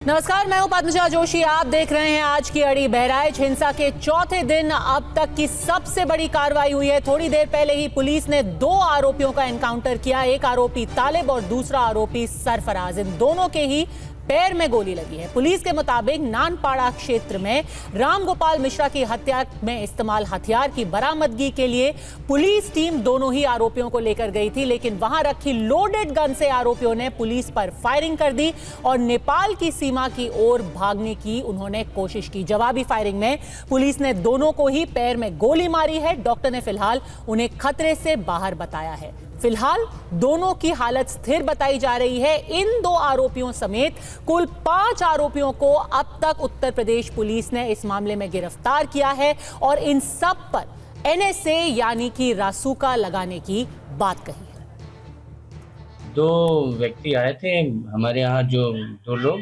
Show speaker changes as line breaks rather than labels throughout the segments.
नमस्कार, मैं हूं पद्मजा जोशी। आप देख रहे हैं आज की अड़ी। बहराइच हिंसा के चौथे दिन अब तक की सबसे बड़ी कार्रवाई हुई है। थोड़ी देर पहले ही पुलिस ने 2 आरोपियों का एनकाउंटर किया। एक आरोपी तालिब और दूसरा आरोपी सरफराज। इन दोनों के ही पैर में गोली लगी है। पुलिस के मुताबिक नानपाड़ा क्षेत्र में रामगोपाल मिश्रा की हत्या में इस्तेमाल हथियार की बरामदगी के लिए पुलिस टीम दोनों ही आरोपियों को लेकर गई थी, लेकिन वहां रखी लोडेड गन से आरोपियों ने पुलिस पर फायरिंग कर दी और नेपाल की सीमा की ओर भागने की उन्होंने कोशिश की। जवाबी फायरिंग में पुलिस ने दोनों को ही पैर में गोली मारी है। डॉक्टर ने फिलहाल उन्हें खतरे से बाहर बताया है। फिलहाल दोनों की हालत स्थिर बताई जा रही है। इन 2 आरोपियों समेत कुल 5 आरोपियों को अब तक उत्तर प्रदेश पुलिस ने इस मामले में गिरफ्तार किया है और इन सब पर एनएसए यानी कि रासुका लगाने की बात कही है।
2 व्यक्ति आए थे हमारे यहाँ, जो 2 लोग,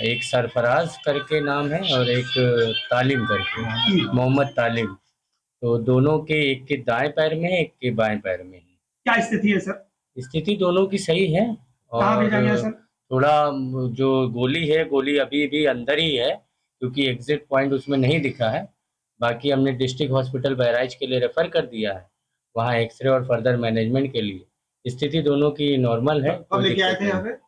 एक सरफराज करके नाम है और एक तालिम करके, मोहम्मद तालिम। तो दोनों के, एक के दाएं पैर में, एक के बाएं पैर में।
क्या स्थिति है सर?
स्थिति दोनों की सही है और थोड़ा जो गोली है, गोली अभी भी अंदर ही है क्योंकि एग्जिट पॉइंट उसमें नहीं दिखा है। बाकी हमने डिस्ट्रिक्ट हॉस्पिटल बहराइच के लिए रेफर कर दिया है, वहाँ एक्सरे और फर्दर मैनेजमेंट के लिए। स्थिति दोनों की नॉर्मल है।
कब लेके आए थे यहाँ पे?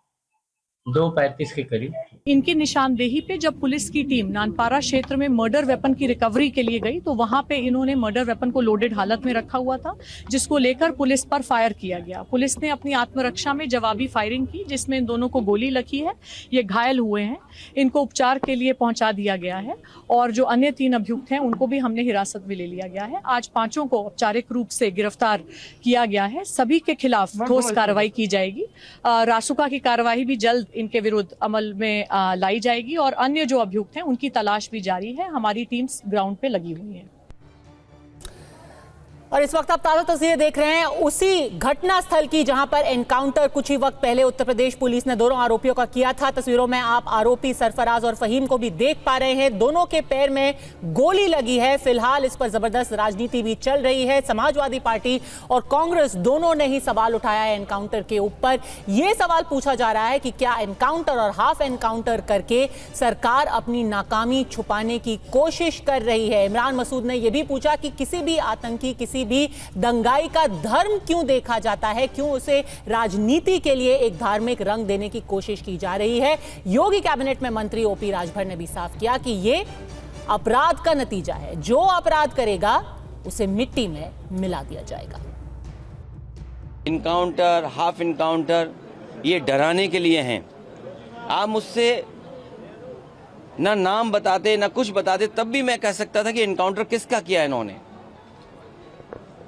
2:35 के करीब।
इनकी निशानदेही पे जब पुलिस की टीम नानपाड़ा क्षेत्र में मर्डर वेपन की रिकवरी के लिए गई तो वहां पे इन्होंने मर्डर वेपन को लोडेड हालत में रखा हुआ था, जिसको लेकर पुलिस पर फायर किया गया। पुलिस ने अपनी आत्मरक्षा में जवाबी फायरिंग की, जिसमें इन दोनों को गोली लगी है। ये घायल हुए हैं, इनको उपचार के लिए पहुंचा दिया गया है और जो अन्य 3 अभियुक्त हैं उनको भी हमने हिरासत में ले लिया गया है। आज 5 को औपचारिक रूप से गिरफ्तार किया गया है। सभी के खिलाफ ठोस कार्रवाई की जाएगी। रासुका की कार्रवाई भी जल्द इनके विरुद्ध अमल में लाई जाएगी और अन्य जो अभियुक्त हैं उनकी तलाश भी जारी है। हमारी टीम्स ग्राउंड पे लगी हुई है।
और इस वक्त आप ताजा तस्वीरें देख रहे हैं उसी घटना स्थल की जहां पर एनकाउंटर कुछ ही वक्त पहले उत्तर प्रदेश पुलिस ने 2 आरोपियों का किया था। तस्वीरों में आप आरोपी सरफराज और फहीम को भी देख पा रहे हैं। दोनों के पैर में गोली लगी है। फिलहाल इस पर जबरदस्त राजनीति भी चल रही है। समाजवादी पार्टी और कांग्रेस दोनों ने ही सवाल उठाया है एनकाउंटर के ऊपर। यह सवाल पूछा जा रहा है कि क्या एनकाउंटर और हाफ एनकाउंटर करके सरकार अपनी नाकामी छुपाने की कोशिश कर रही है। इमरान मसूद ने यह भी पूछा कि किसी भी आतंकी, किसी भी दंगाई का धर्म क्यों देखा जाता है, क्यों उसे राजनीति के लिए एक धार्मिक रंग देने की कोशिश की जा रही है। योगी कैबिनेट में मंत्री ओपी राजभर ने भी साफ किया कि यह अपराध का नतीजा है। जो अपराध करेगा उसे मिट्टी में मिला दिया जाएगा।
इनकाउंटर, हाफ इनकाउंटर ये डराने के लिए हैं। आप मुझसे ना नाम बताते ना कुछ बताते, तब भी मैं कह सकता था कि इनकाउंटर किसका किया इन्होंने।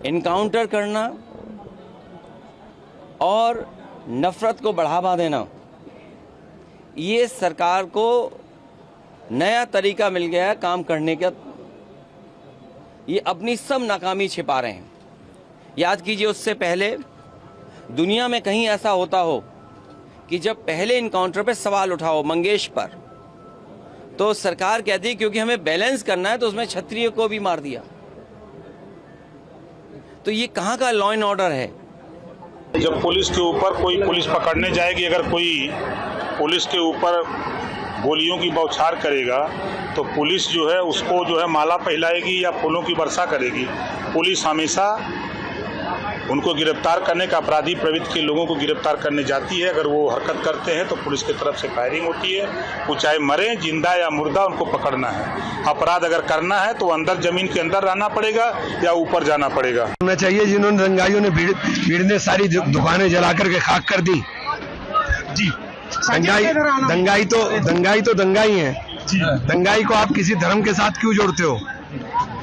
इनकाउंटर करना और नफरत को बढ़ावा देना, ये सरकार को नया तरीका मिल गया है काम करने का। ये अपनी सब नाकामी छिपा रहे हैं। याद कीजिए, उससे पहले दुनिया में कहीं ऐसा होता हो कि जब पहले इनकाउंटर पे सवाल उठाओ मंगेश पर, तो सरकार कहती है क्योंकि हमें बैलेंस करना है तो उसमें क्षत्रिय को भी मार दिया। तो ये कहाँ का लॉ एंड ऑर्डर है?
जब पुलिस के ऊपर कोई पुलिस पकड़ने जाएगी, अगर कोई पुलिस के ऊपर गोलियों की बौछार करेगा तो पुलिस जो है उसको जो है माला पहनाएगी या फूलों की वर्षा करेगी। पुलिस हमेशा उनको गिरफ्तार करने का, अपराधी प्रवृत्ति के लोगों को गिरफ्तार करने जाती है। अगर वो हरकत करते हैं तो पुलिस की तरफ से फायरिंग होती है। वो चाहे मरे, जिंदा या मुर्दा, उनको पकड़ना है। अपराध अगर करना है तो अंदर जमीन के अंदर रहना पड़ेगा या ऊपर जाना पड़ेगा।
होना चाहिए। जिन्होंने दंगाइयों ने भीड़ ने सारी दुकानें जला करके खाक कर दी जी। दंगाई तो दंगाई है। दंगाई को आप किसी धर्म के साथ क्यों जोड़ते हो?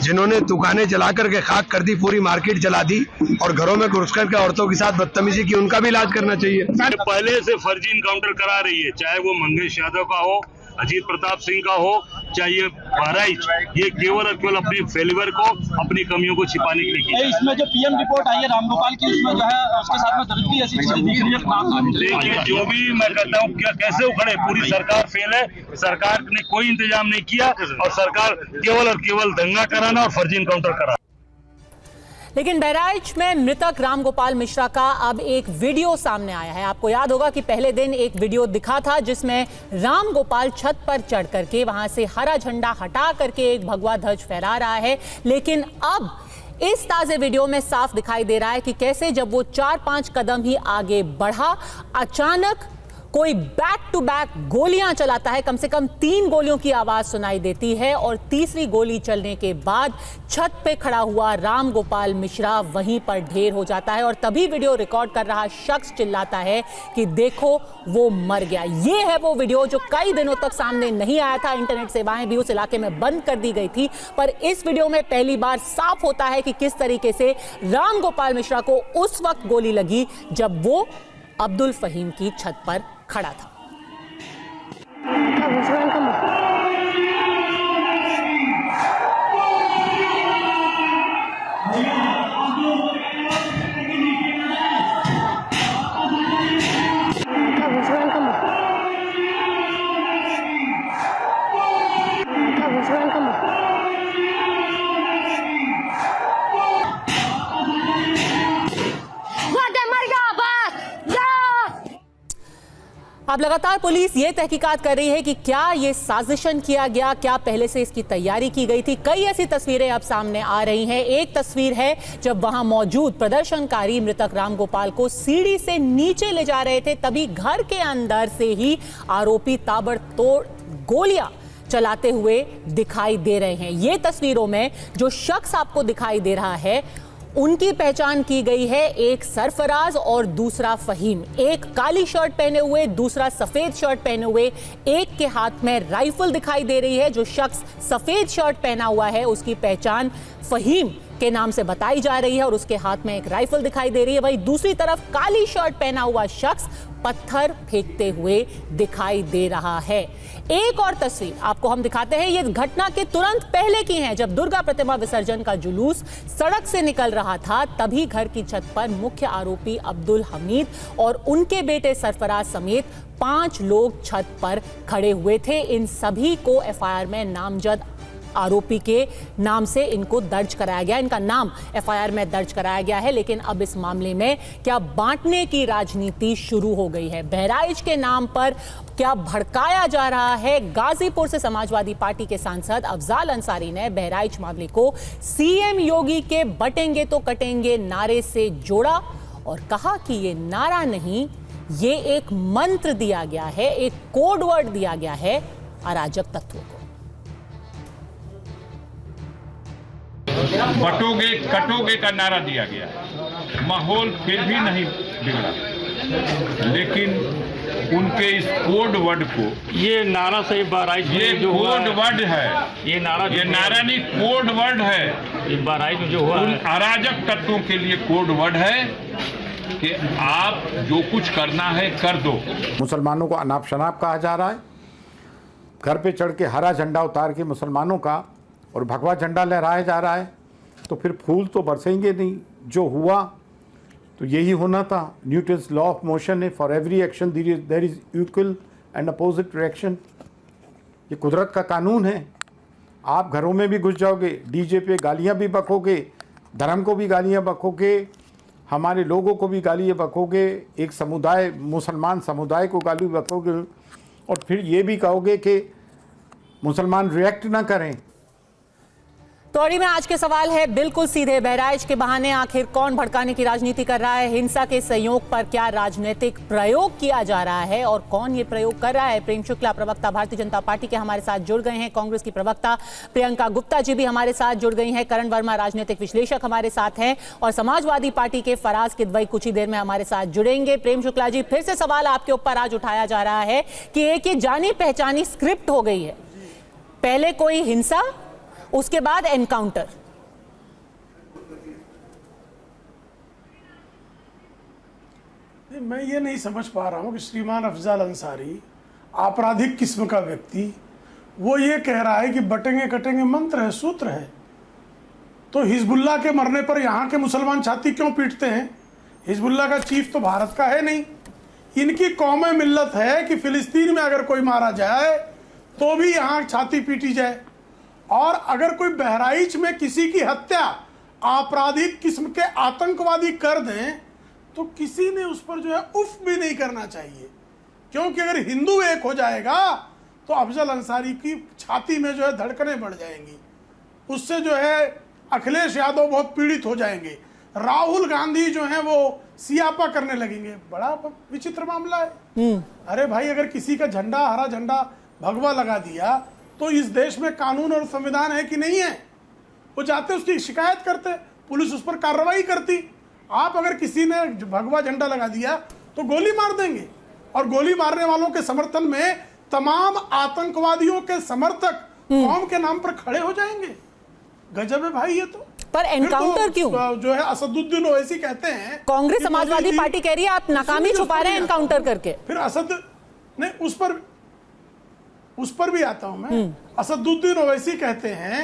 जिन्होंने दुकानें जला करके खाक कर दी, पूरी मार्केट जला दी और घरों में घुस करके औरतों के साथ बदतमीजी की, उनका भी इलाज करना चाहिए।
पहले से फर्जी इनकाउंटर करा रही है, चाहे वो मंगेश यादव का हो, अजीत प्रताप सिंह का हो, चाहे ये बहराइच, ये केवल और केवल अपने फेलिवर को, अपनी कमियों को छिपाने के लिए किया।
इसमें जो पीएम रिपोर्ट आई है रामगोपाल की, उसमें जो है उसके साथ में दर्द भी ऐसी
देखिए, जो भी मैं कहता हूँ, क्या कैसे उखड़े, पूरी सरकार फेल है। सरकार ने कोई इंतजाम नहीं किया और सरकार केवल और केवल दंगा कराना और फर्जी इनकाउंटर करा।
लेकिन बहराइच में मृतक रामगोपाल मिश्रा का अब एक वीडियो सामने आया है। आपको याद होगा कि पहले दिन एक वीडियो दिखा था जिसमें रामगोपाल छत पर चढ़ करके वहां से हरा झंडा हटा करके एक भगवा ध्वज फहरा रहा है। लेकिन अब इस ताजे वीडियो में साफ दिखाई दे रहा है कि कैसे जब वो 4-5 कदम ही आगे बढ़ा, अचानक कोई बैक टू बैक गोलियां चलाता है। कम से कम 3 गोलियों की आवाज सुनाई देती है और तीसरी गोली चलने के बाद छत पे खड़ा हुआ रामगोपाल मिश्रा वहीं पर ढेर हो जाता है और तभी वीडियो रिकॉर्ड कर रहा शख्स चिल्लाता है कि देखो वो मर गया। ये है वो वीडियो जो कई दिनों तक सामने नहीं आया था। इंटरनेट सेवाएं भी उस इलाके में बंद कर दी गई थी, पर इस वीडियो में पहली बार साफ होता है कि किस तरीके से रामगोपाल मिश्रा को उस वक्त गोली लगी जब वो अब्दुल फहीम की छत पर खड़ा था। अब लगातार पुलिस ये तहकीकात कर रही है कि क्या ये साजिशन किया गया, क्या पहले से इसकी तैयारी की गई थी। कई ऐसी तस्वीरें अब सामने आ रही हैं। एक तस्वीर है जब वहां मौजूद प्रदर्शनकारी मृतक रामगोपाल को सीढ़ी से नीचे ले जा रहे थे, तभी घर के अंदर से ही आरोपी ताबड़तोड़ गोलियां चलाते हुए दिखाई दे रहे हैं। ये तस्वीरों में जो शख्स आपको दिखाई दे रहा है उनकी पहचान की गई है, एक सरफराज और दूसरा फहीम। एक काली शर्ट पहने हुए, दूसरा सफेद शर्ट पहने हुए। एक के हाथ में राइफल दिखाई दे रही है। जो शख्स सफेद शर्ट पहना हुआ है उसकी पहचान फहीम के नाम से बताई जा रही है और उसके हाथ में एक राइफल दिखाई दे रही है। वहीं दूसरी तरफ काली शर्ट पहना हुआ शख्स पत्थर फेंकते हुए दिखाई दे रहा है। एक और तस्वीर आपको हम दिखाते हैं। ये घटना के तुरंत पहले की है, जब दुर्गा प्रतिमा विसर्जन का जुलूस सड़क से निकल रहा था, तभी घर की छत पर मुख्य आरोपी अब्दुल हमीद और उनके बेटे सरफराज समेत 5 लोग छत पर खड़े हुए थे। इन सभी को एफआईआर में नामजद आरोपी के नाम से इनको दर्ज कराया गया, इनका नाम एफआईआर में दर्ज कराया गया है। लेकिन अब इस मामले में क्या बांटने की राजनीति शुरू हो गई है? बहराइच के नाम पर क्या भड़काया जा रहा है? गाजीपुर से समाजवादी पार्टी के सांसद अफजाल अंसारी ने बहराइच मामले को सीएम योगी के बटेंगे तो कटेंगे नारे से जोड़ा और कहा कि ये नारा नहीं, ये एक मंत्र दिया गया है, एक कोड वर्ड दिया गया है अराजक तत्वों को।
बटोगे कटोगे का नारा दिया गया है। माहौल फिर भी नहीं बिगड़ा, लेकिन उनके इस कोड वर्ड को,
ये नारा से बहराइच
ये
जो
कोड वर्ड है,
ये
नारा नहीं कोड वर्ड है।
बहराइच में जो हुआ
उन अराजक तत्वों के लिए कोड वर्ड है कि आप जो कुछ करना है कर दो।
मुसलमानों को अनाप शनाप कहा जा रहा है। घर पे चढ़ के हरा झंडा उतार के मुसलमानों का और भगवा झंडा लहराया जा रहा है, तो फिर फूल तो बरसेंगे नहीं। जो हुआ तो यही होना था। न्यूटन्स लॉ ऑफ मोशन है, for every action there is equal and opposite reaction. ये कुदरत का कानून है। आप घरों में भी घुस जाओगे, डीजे पे गालियां भी बकोगे, धर्म को भी गालियां बकोगे, हमारे लोगों को भी गालियां बकोगे, एक समुदाय मुसलमान समुदाय को गाली बकोगे और फिर ये भी कहोगे कि मुसलमान रिएक्ट ना करें।
तोड़ी में आज के सवाल है बिल्कुल सीधे। बहराइच के बहाने आखिर कौन भड़काने की राजनीति कर रहा है? हिंसा के सहयोग पर क्या राजनीतिक प्रयोग किया जा रहा है और कौन ये प्रयोग कर रहा है? प्रेम शुक्ला प्रवक्ता भारतीय जनता पार्टी के हमारे साथ जुड़ गए हैं। कांग्रेस की प्रवक्ता प्रियंका गुप्ता जी भी हमारे साथ जुड़ गई हैं। करण वर्मा राजनीतिक विश्लेषक हमारे साथ हैं और समाजवादी पार्टी के फराज किदवई कुछ ही देर में हमारे साथ जुड़ेंगे। प्रेम शुक्ला जी, फिर से सवाल आपके ऊपर आज उठाया जा रहा है कि एक ये जानी पहचानी स्क्रिप्ट हो गई है। पहले कोई हिंसा, उसके बाद एनकाउंटर।
मैं ये नहीं समझ पा रहा हूं कि श्रीमान अफजाल अंसारी, आपराधिक किस्म का व्यक्ति, वो ये कह रहा है कि बटेंगे कटेंगे मंत्र है, सूत्र है। तो हिजबुल्लाह के मरने पर यहाँ के मुसलमान छाती क्यों पीटते हैं? हिजबुल्लाह का चीफ तो भारत का है नहीं। इनकी कौम मिल्लत है कि फिलिस्तीन में अगर कोई मारा जाए तो भी यहाँ छाती पीटी जाए, और अगर कोई बहराइच में किसी की हत्या आपराधिक किस्म के आतंकवादी कर दें तो किसी ने उस पर जो है उफ भी नहीं करना चाहिए, क्योंकि अगर हिंदू एक हो जाएगा तो अफजल अंसारी की छाती में जो है धड़कनें बढ़ जाएंगी, उससे जो है अखिलेश यादव बहुत पीड़ित हो जाएंगे, राहुल गांधी जो है वो सियापा करने लगेंगे। बड़ा विचित्र मामला है। अरे भाई, अगर किसी का झंडा, हरा झंडा, भगवा लगा दिया तो इस देश में कानून और संविधान है कि नहीं है? वो जाते उसकी शिकायत करते, पुलिस उस पर कार्रवाई करती। आप अगर किसी ने भगवा झंडा लगा दिया तो गोली मार देंगे, और गोली मारने वालों के समर्थन में तमाम आतंकवादियों के समर्थक कौम के नाम पर खड़े हो जाएंगे। गजब है भाई ये तो।
पर एनकाउंटर क्यों?
जो है असदुद्दीन ओवैसी कहते हैं,
कांग्रेस समाजवादी पार्टी कह रही है आप नाकामी छुपा रहे हैं एनकाउंटर करके।
फिर असद नहीं, उस पर भी आता हूं मैं। असदुद्दीन ओवैसी कहते हैं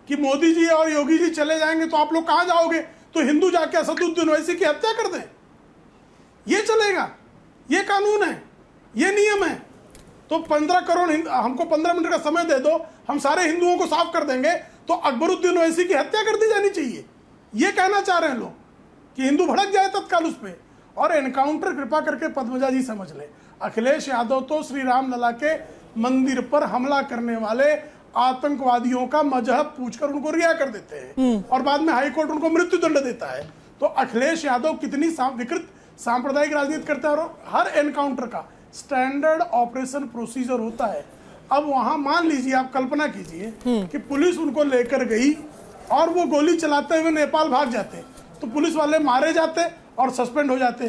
कि मोदी जी और योगी जी चले जाएंगे तो आप लोग कहां जाओगे? तो हिंदू जाके असदुद्दीन ओवैसी की हत्या कर दें, ये चलेगा? ये कानून है, ये नियम है। तो 15 करोड़ हमको 15 मिनट का समय दे दो, हम सारे हिंदुओं को साफ कर देंगे। तो अकबरुद्दीन ओवैसी की हत्या कर दी जानी चाहिए, ये कहना चाह रहे हैं लोग कि हिंदू भड़क जाए तत्काल उस पर। और एनकाउंटर कृपा करके पद्मजा जी समझ ले, अखिलेश यादव तो श्री राम लला के मंदिर पर हमला करने वाले आतंकवादियों का मजहब पूछकर उनको रिहा कर देते हैं, और बाद में हाईकोर्ट उनको मृत्यु दंड देता है। तो अखिलेश यादव कितनी विकृत सांप्रदायिक राजनीति करता है। और हर एनकाउंटर का स्टैंडर्ड ऑपरेशन प्रोसीजर होता है। अब वहां मान लीजिए, आप कल्पना कीजिए कि पुलिस उनको लेकर गई और वो गोली चलाते हुए नेपाल भाग जाते, तो पुलिस वाले मारे जाते और सस्पेंड हो जाते।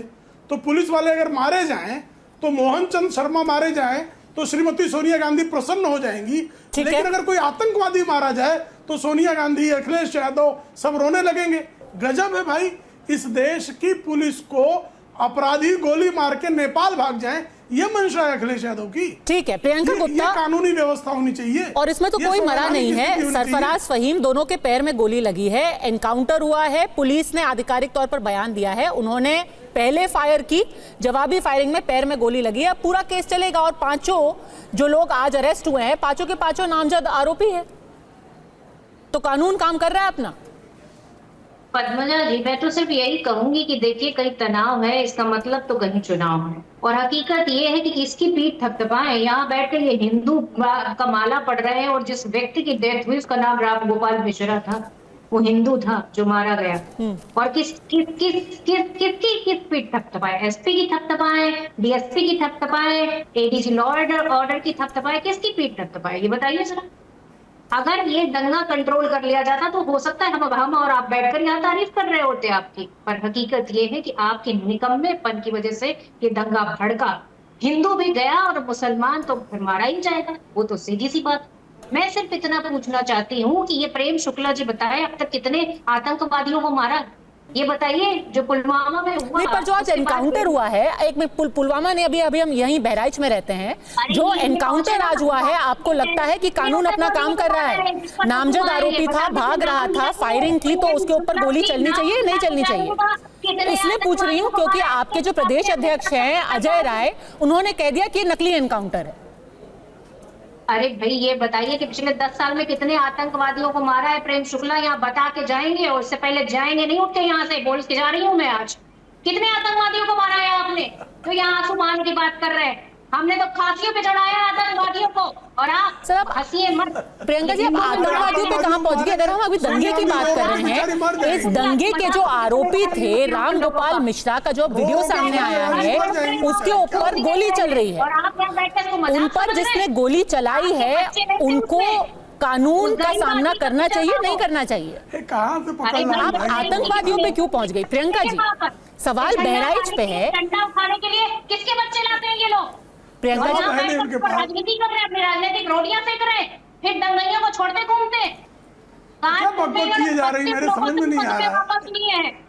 तो पुलिस वाले अगर मारे जाएं, तो मोहन चंद शर्मा मारे जाएं तो श्रीमती सोनिया गांधी प्रसन्न हो जाएंगी। लेकिन अगर कोई आतंकवादी मारा जाए तो सोनिया गांधी, अखिलेश यादव सब रोने लगेंगे। गजब है भाई, इस देश की पुलिस को अपराधी गोली मार के नेपाल भाग जाएं, ये मंशा है अखिलेश यादव की।
ठीक है प्रियंका गुप्ता,
ये कानूनी व्यवस्था होनी चाहिए।
और इसमें तो कोई मरा नहीं है। सरफराज फहीम दोनों के पैर में गोली लगी है, एनकाउंटर हुआ है, पुलिस ने आधिकारिक तौर पर बयान दिया है, उन्होंने पहले फायर की, जवाबी फायरिंग में पैर में गोली लगी है। पूरा केस चलेगा और पांचों जो लोग आज अरेस्ट हुए हैं, पांचों के पांचों नामजद आरोपी है। तो कानून काम कर रहा है अपना।
पद्मजा जी, मैं तो सिर्फ यही कहूंगी कि देखिए, कहीं तनाव है, इसका मतलब तो कहीं चुनाव है। और हकीकत ये है कि किसकी पीठ थपथपाएं, यहाँ बैठ कर ये हिंदू का माला पड़ रहे हैं। और जिस व्यक्ति की डेथ हुई उसका नाम राम गोपाल मिश्रा था, वो हिंदू था जो मारा गया। और किसकी पीठ थपथपाए? एसपी की थपथपाए, डीएसपी की थपथपाए, एडीजी लॉ ऑर्डर की थपथपाए, किसकी पीठ थपथपाए? ये बताइए जरा। अगर ये दंगा कंट्रोल कर लिया जाता तो हो सकता है हम और आप बैठकर यहाँ तारीफ कर रहे होते आपकी। पर हकीकत ये है कि आपके निकम्मेपन की वजह से ये दंगा भड़का, हिंदू भी गया और मुसलमान तो फिर मारा ही जाएगा। वो तो सीधी सी बात। मैं सिर्फ इतना पूछना चाहती हूँ कि ये प्रेम शुक्ला जी बताए अब तक कितने आतंकवादियों को मारा, ये बताइए जो पुलवामा में हुआ।
नहीं, पर जो आज एनकाउंटर हुआ है, एक में पुलवामा ने, अभी हम यहीं बहराइच में रहते हैं, जो एनकाउंटर आज हुआ है, आपको लगता है कि कानून अपना काम कर रहा है? नामजद आरोपी था, भाग रहा था, फायरिंग की, तो उसके ऊपर गोली चलनी चाहिए नहीं चलनी चाहिए? इसलिए पूछ रही हूँ क्योंकि आपके जो प्रदेश अध्यक्ष हैं अजय राय, उन्होंने कह दिया कि नकली एनकाउंटर है।
अरे भाई, ये बताइए कि पिछले 10 साल में कितने आतंकवादियों को मारा है प्रेम शुक्ला? यहाँ बता के जाएंगे, और इससे पहले जाएंगे नहीं उठ के यहाँ से। बोल के जा रही हूँ मैं आज, कितने आतंकवादियों को मारा है आपने? तो यहाँ आंसू मान की बात कर रहे हैं। हमने तो फांसियों पे चढ़ाया आतंकवादियों को, और आप
सब
हंसिए मत।
प्रियंका जी, अब आतंकवादियों पे कहां पहुंच गए? अगर हम अभी दंगे की बात कर रहे हैं, इस दंगे के जो आरोपी थे राम गोपाल मिश्रा का जो वीडियो सामने आया है, उसके ऊपर गोली चल रही है। उन पर जिसने गोली चलाई है उनको कानून का सामना करना चाहिए नहीं करना चाहिए? आप आतंकवादियों पे क्यों पहुंच गई प्रियंका जी? सवाल बहराइच पे है।
डंडा उठाने के लिए किसके बच्चे लाते हैं ये लोग?
प्रियंका जी,
राजनीति कर रहे हैं, अपनी राजनीतिक रोटियां सेक रहे हैं, फिर दंगइयों को छोड़ते घूमते।
क्या बकबक किए जा रही है, मेरे समझ में नहीं आ रहा है।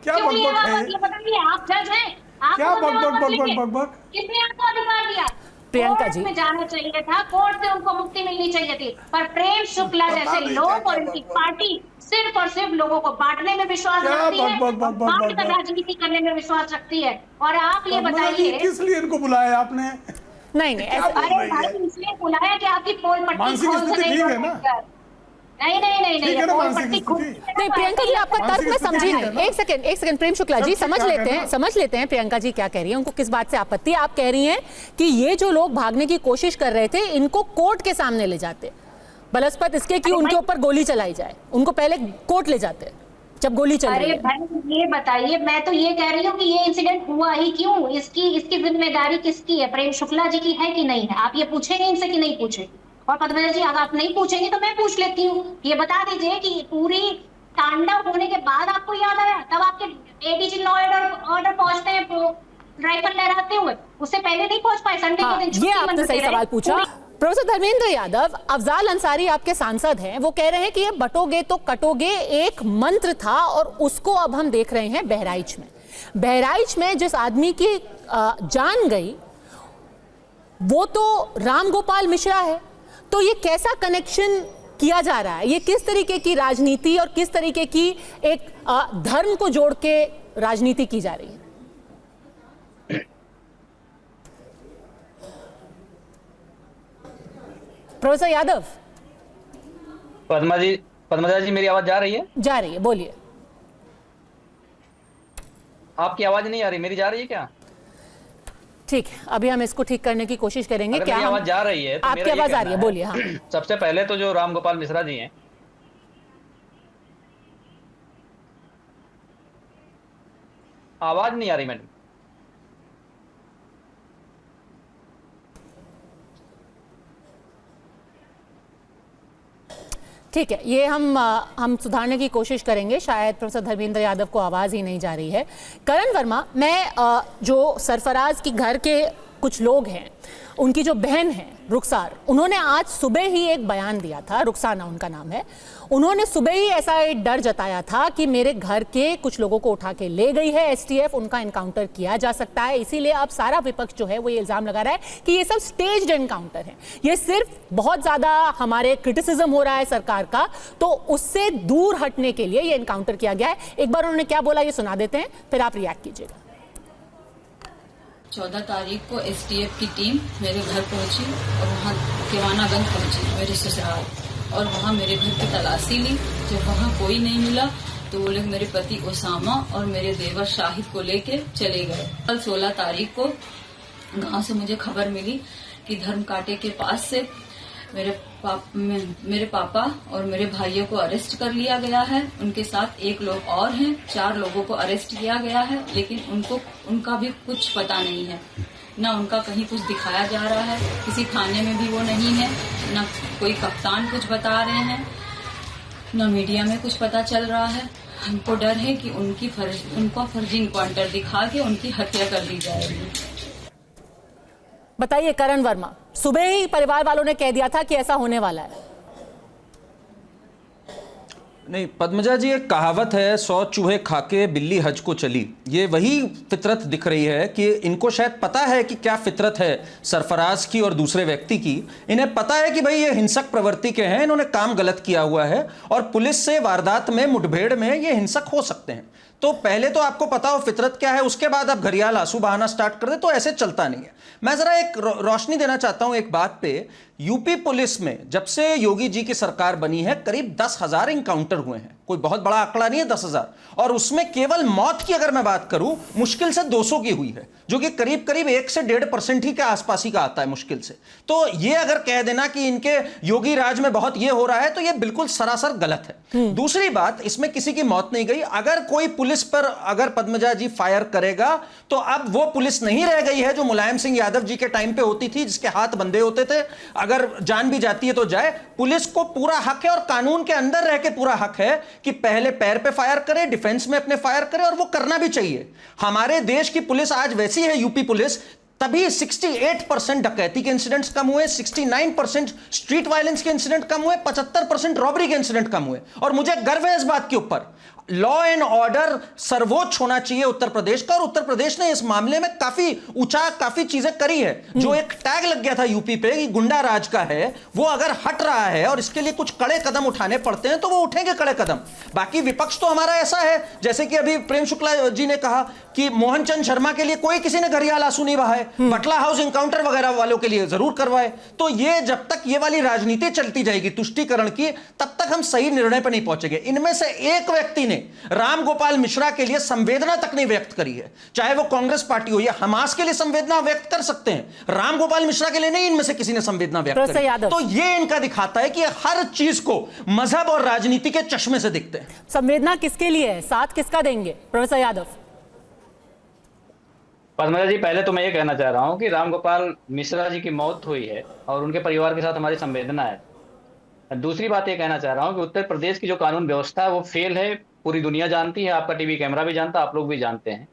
क्या बकबक है?
ये बताइए, आप जज हैं,
क्या बकबक?
किसने आपको अधिकार दिया?
प्रियंका जी,
में जाना चाहिए था, कोर्ट से उनको मुक्ति मिलनी चाहिए थी। पर प्रेम शुक्ला जैसे लोग और इनकी पार्टी सिर्फ और सिर्फ लोगों को बांटने में विश्वास रखती है, बांटकर राजनीति करने में विश्वास रखती है। और आप ये बताइए,
किस लिए इनको बुलाया आपने?
नहीं
अरे भाई, इसलिए बुलाया कि आपकी पोल पट्टी खोल सके। नहीं
ठीक है ना,
और
मानसिक
पट्टी खूब-
स्थिति।
नहीं प्रियंका जी, आपका तर्क मैं समझी नहीं। एक सेकंड प्रेम शुक्ला जी, समझ लेते हैं प्रियंका जी क्या कह रही है, उनको किस बात से आपत्ति है। आप कह रही हैं कि ये जो लोग भागने की कोशिश कर रहे थे, इनको कोर्ट के सामने ले जाते, बलस्पत इसके कि उनके ऊपर गोली चलाई जाए, उनको पहले कोर्ट ले जाते जब गोली चल रही
अरे
है।
भाई ये बताइए, मैं तो ये कह रही हूँ कि ये इंसिडेंट हुआ ही क्यों, इसकी जिम्मेदारी किसकी है? प्रेम शुक्ला जी की है कि नहीं है? आप ये पूछेंगे इनसे कि नहीं पूछेंगे? और पद्मजा जी, अगर आप नहीं पूछेंगे तो मैं पूछ लेती हूँ, ये बता दीजिए कि पूरी तांडव होने के बाद आपको याद आया, तब आपके एडीजी लॉ ऑर्डर पहुंचते हैं राइफल लहराते हुए, उससे पहले नहीं पहुंच पाए? संडे के दिन
ये आपने सही सवाल पूछा। प्रोफेसर धर्मेंद्र यादव, अफजाल अंसारी आपके सांसद हैं, वो कह रहे हैं कि ये बटोगे तो कटोगे एक मंत्र था, और उसको अब हम देख रहे हैं बहराइच में। बहराइच में जिस आदमी की जान गई वो तो राम गोपाल मिश्रा है, तो ये कैसा कनेक्शन किया जा रहा है? ये किस तरीके की राजनीति और किस तरीके की एक धर्म को जोड़ के राजनीति की जा रही है? प्रोफेसर यादव।
पद्मजा जी मेरी आवाज जा रही है?
जा रही है, बोलिए।
आपकी आवाज नहीं आ रही, मेरी जा रही है क्या?
ठीक है, अभी हम इसको ठीक करने की कोशिश करेंगे। क्या
मेरी आवाज जा रही है? तो
आपकी आवाज आ रही है, बोलिए। हाँ,
सबसे पहले तो जो राम गोपाल मिश्रा जी हैं, आवाज नहीं आ रही मैडम।
ठीक है, ये हम सुधारने की कोशिश करेंगे। शायद प्रोफेसर धर्मेंद्र यादव को आवाज़ ही नहीं जा रही है। करण वर्मा, मैं जो सरफराज की घर के कुछ लोग हैं, उनकी जो बहन है रुखसार, उन्होंने आज सुबह ही एक बयान दिया था, रुखसाना उनका नाम है। उन्होंने सुबह ही ऐसा एक डर जताया था कि मेरे घर के कुछ लोगों को उठा के ले गई है एसटीएफ, उनका एनकाउंटर किया जा सकता है। इसीलिए अब सारा विपक्ष जो है वो ये इल्जाम लगा रहा है कि ये सब स्टेज्ड एनकाउंटर है। ये सिर्फ बहुत ज्यादा हमारे क्रिटिसिज्म हो रहा है सरकार का, तो उससे दूर हटने के लिए ये एनकाउंटर किया गया है। एक बार उन्होंने क्या बोला ये सुना देते हैं, फिर आप रिएक्ट कीजिएगा।
14 तारीख को एसटीएफ की टीम मेरे घर पहुंची और वहां केवानागंज पहुंची, मेरे ससुराल, और वहां मेरे घर की तलाशी ली। जब वहां कोई नहीं मिला तो वो लोग मेरे पति ओसामा और मेरे देवर शाहिद को लेके चले गए। कल 16 तारीख को गांव से मुझे खबर मिली कि धर्म कांटे के पास से मेरे पापा और मेरे भाइयों को अरेस्ट कर लिया गया है। उनके साथ एक लोग और हैं, 4 लोगों को अरेस्ट किया गया है, लेकिन उनका भी कुछ पता नहीं है। न उनका कहीं कुछ दिखाया जा रहा है, किसी थाने में भी वो नहीं है, न कोई कप्तान कुछ बता रहे हैं, न मीडिया में कुछ पता चल रहा है। हमको डर है कि उनको फर्जी इनकाउंटर दिखा के उनकी हत्या कर दी जाएगी।
बताइए करण वर्मा, सुबह ही परिवार वालों ने कह दिया था कि ऐसा होने वाला है।
नहीं पद्मजा जी, एक कहावत है, 100 चूहे खाके बिल्ली हज को चली। ये वही फितरत दिख रही है कि इनको शायद पता है कि क्या फितरत है सरफराज की और दूसरे व्यक्ति की। इन्हें पता है कि भाई ये हिंसक प्रवृत्ति के हैं, इन्होंने काम गलत किया हुआ है और पुलिस से वारदात में, मुठभेड़ में ये हिंसक हो सकते हैं। तो पहले तो आपको पता हो फितरत क्या है, उसके बाद आप घरियाल आंसू बहाना स्टार्ट कर दे, तो ऐसे चलता नहीं है। मैं जरा एक रोशनी देना चाहता हूं एक बात पे। यूपी पुलिस में जब से योगी जी की सरकार बनी है करीब 10,000 इनकाउंटर हुए हैं। कोई बहुत बड़ा आंकड़ा नहीं है 10,000, और उसमें केवल मौत की अगर मैं बात करूं मुश्किल से 200 की हुई है, जो कि करीब करीब 1 से 1.5% ही के आसपास ही का आता है मुश्किल से। तो ये अगर कह देना कि इनके योगी राज में बहुत ये हो रहा है तो ये बिल्कुल सरासर गलत है। दूसरी बात, इसमें किसी की मौत नहीं गई। अगर कोई पुलिस पर अगर पद्मजा जी फायर करेगा तो अब वो पुलिस नहीं रह गई है जो मुलायम सिंह यादव जी के टाइम पे होती थी, जिसके हाथ बंधे होते थे, अगर जान भी जाती है तो जाए। पुलिस को पूरा हक है और कानून के अंदर रह के पूरा हक है कि पहले पैर पे फायर करे, डिफेंस में अपने फायर करे, और वो करना भी चाहिए। हमारे देश की पुलिस आज वैसी है, यूपी पुलिस, तभी 68% डकैती के इंसिडेंट्स कम हुए, 69% स्ट्रीट वायलेंस के इंसिडेंट कम हुए, 75% रॉबरी के इंसिडेंट कम हुए। और मुझे गर्व है इस बात के ऊपर। लॉ एंड ऑर्डर सर्वोच्च होना चाहिए उत्तर प्रदेश का, और उत्तर प्रदेश ने इस मामले में काफी चीजें करी है। जो एक टैग लग गया था यूपी पे कि गुंडा राज का है, वो अगर हट रहा है और इसके लिए कुछ कड़े कदम उठाने पड़ते हैं तो वो उठेंगे कड़े कदम। बाकी विपक्ष तो हमारा ऐसा है, जैसे कि अभी प्रेम शुक्ला जी ने कहा कि मोहन चंद शर्मा के लिए कोई किसी ने घरियाल आंसू नहीं बहाए, बटला हाउस इनकाउंटर वगैरह वालों के लिए जरूर करवाए। तो ये जब तक ये वाली राजनीति चलती जाएगी तुष्टीकरण की, तब तक हम सही निर्णय पर नहीं पहुंचेंगे। इनमें से एक व्यक्ति ने राम गोपाल मिश्रा के लिए संवेदना तक नहीं व्यक्त करी है, चाहे वो कांग्रेस पार्टी हो या हमास के लिए संवेदना व्यक्त कर सकते हैं, राम गोपाल मिश्रा के लिए नहीं इनमें से किसी ने संवेदना व्यक्त करी। तो ये इनका दिखाता है कि हर चीज को मजहब और राजनीति के चश्मे से दिखते हैं।
संवेदना किसके लिए है, साथ किसका देंगे प्रोफेसर यादव?
पद्मजा जी, पहले तो मैं ये कहना चाह रहा हूं कि रामगोपाल मिश्रा जी की मौत हुई है और उनके परिवार के साथ हमारी संवेदना है। दूसरी बात ये कहना चाह रहा हूं कि उत्तर प्रदेश की जो कानून व्यवस्था है वो फेल है, पूरी दुनिया जानती है, आपका टीवी कैमरा भी जानता है, आप लोग भी जानते हैं।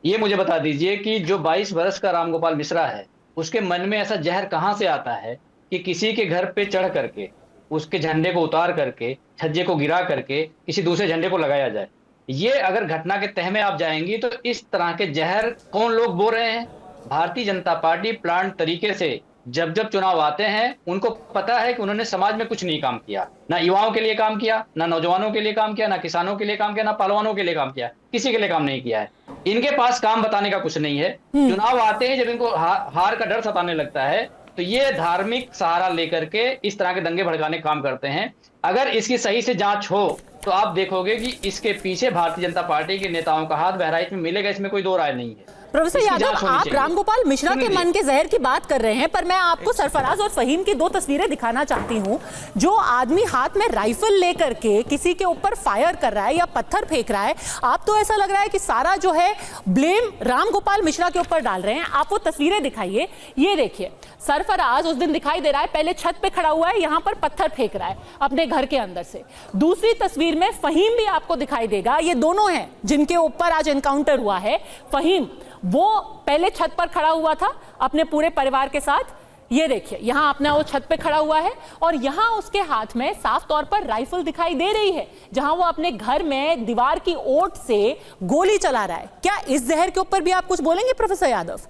ये मुझे बता दीजिए कि जो 22 वर्ष का रामगोपाल मिश्रा है, उसके मन में ऐसा जहर कहां से आता है कि किसी के घर पे चढ़ करके उसके झंडे को उतार करके, छज्जे को गिरा करके किसी दूसरे झंडे को लगाया जाए। ये अगर घटना के तह में आप जाएंगी तो इस तरह के जहर कौन लोग बो रहे हैं? भारतीय जनता पार्टी प्लान तरीके से जब जब चुनाव आते हैं, उनको पता है कि उन्होंने समाज में कुछ नहीं काम किया, ना युवाओं के लिए काम किया, ना नौजवानों के लिए काम किया, ना किसानों के लिए काम किया, ना पहलवानों के लिए काम किया, किसी के लिए काम नहीं किया है। इनके पास काम बताने का कुछ नहीं है। चुनाव आते हैं, जब इनको हार का डर सताने लगता है तो ये धार्मिक सहारा लेकर के इस तरह के दंगे भड़काने काम करते हैं। अगर इसकी सही से जांच हो तो आप देखोगे कि इसके पीछे भारतीय जनता पार्टी के नेताओं का हाथ बहराइच में मिलेगा, इसमें कोई दो राय नहीं है।
प्रोफेसर यादव, आप रामगोपाल मिश्रा के मन के जहर की बात कर रहे हैं, पर मैं आपको सरफराज और फहीम की दो तस्वीरें दिखाना चाहती हूं। जो आदमी हाथ में राइफल लेकर के किसी के ऊपर फायर कर रहा है या पत्थर फेंक रहा है, आप तो ऐसा लग रहा है कि सारा जो है ब्लेम रामगोपाल मिश्रा के ऊपर डाल रहे हैं। आप वो तस्वीरें दिखाइए। ये देखिए, सरफराज उस दिन दिखाई दे रहा है, पहले छत पे खड़ा हुआ है, यहां पर पत्थर फेंक रहा है अपने घर के अंदर से। दूसरी तस्वीर में फहीम भी आपको दिखाई देगा। ये दोनों हैं जिनके ऊपर आज एनकाउंटर हुआ है। फहीम वो पहले छत पर खड़ा हुआ था अपने पूरे परिवार के साथ। ये देखिए, यहां अपना वो छत पे खड़ा हुआ है और यहां उसके हाथ में साफ तौर पर राइफल दिखाई दे रही है, जहां वो अपने घर में दीवार की ओट से गोली चला रहा है। क्या इस जहर के ऊपर भी आप कुछ बोलेंगे प्रोफेसर यादव?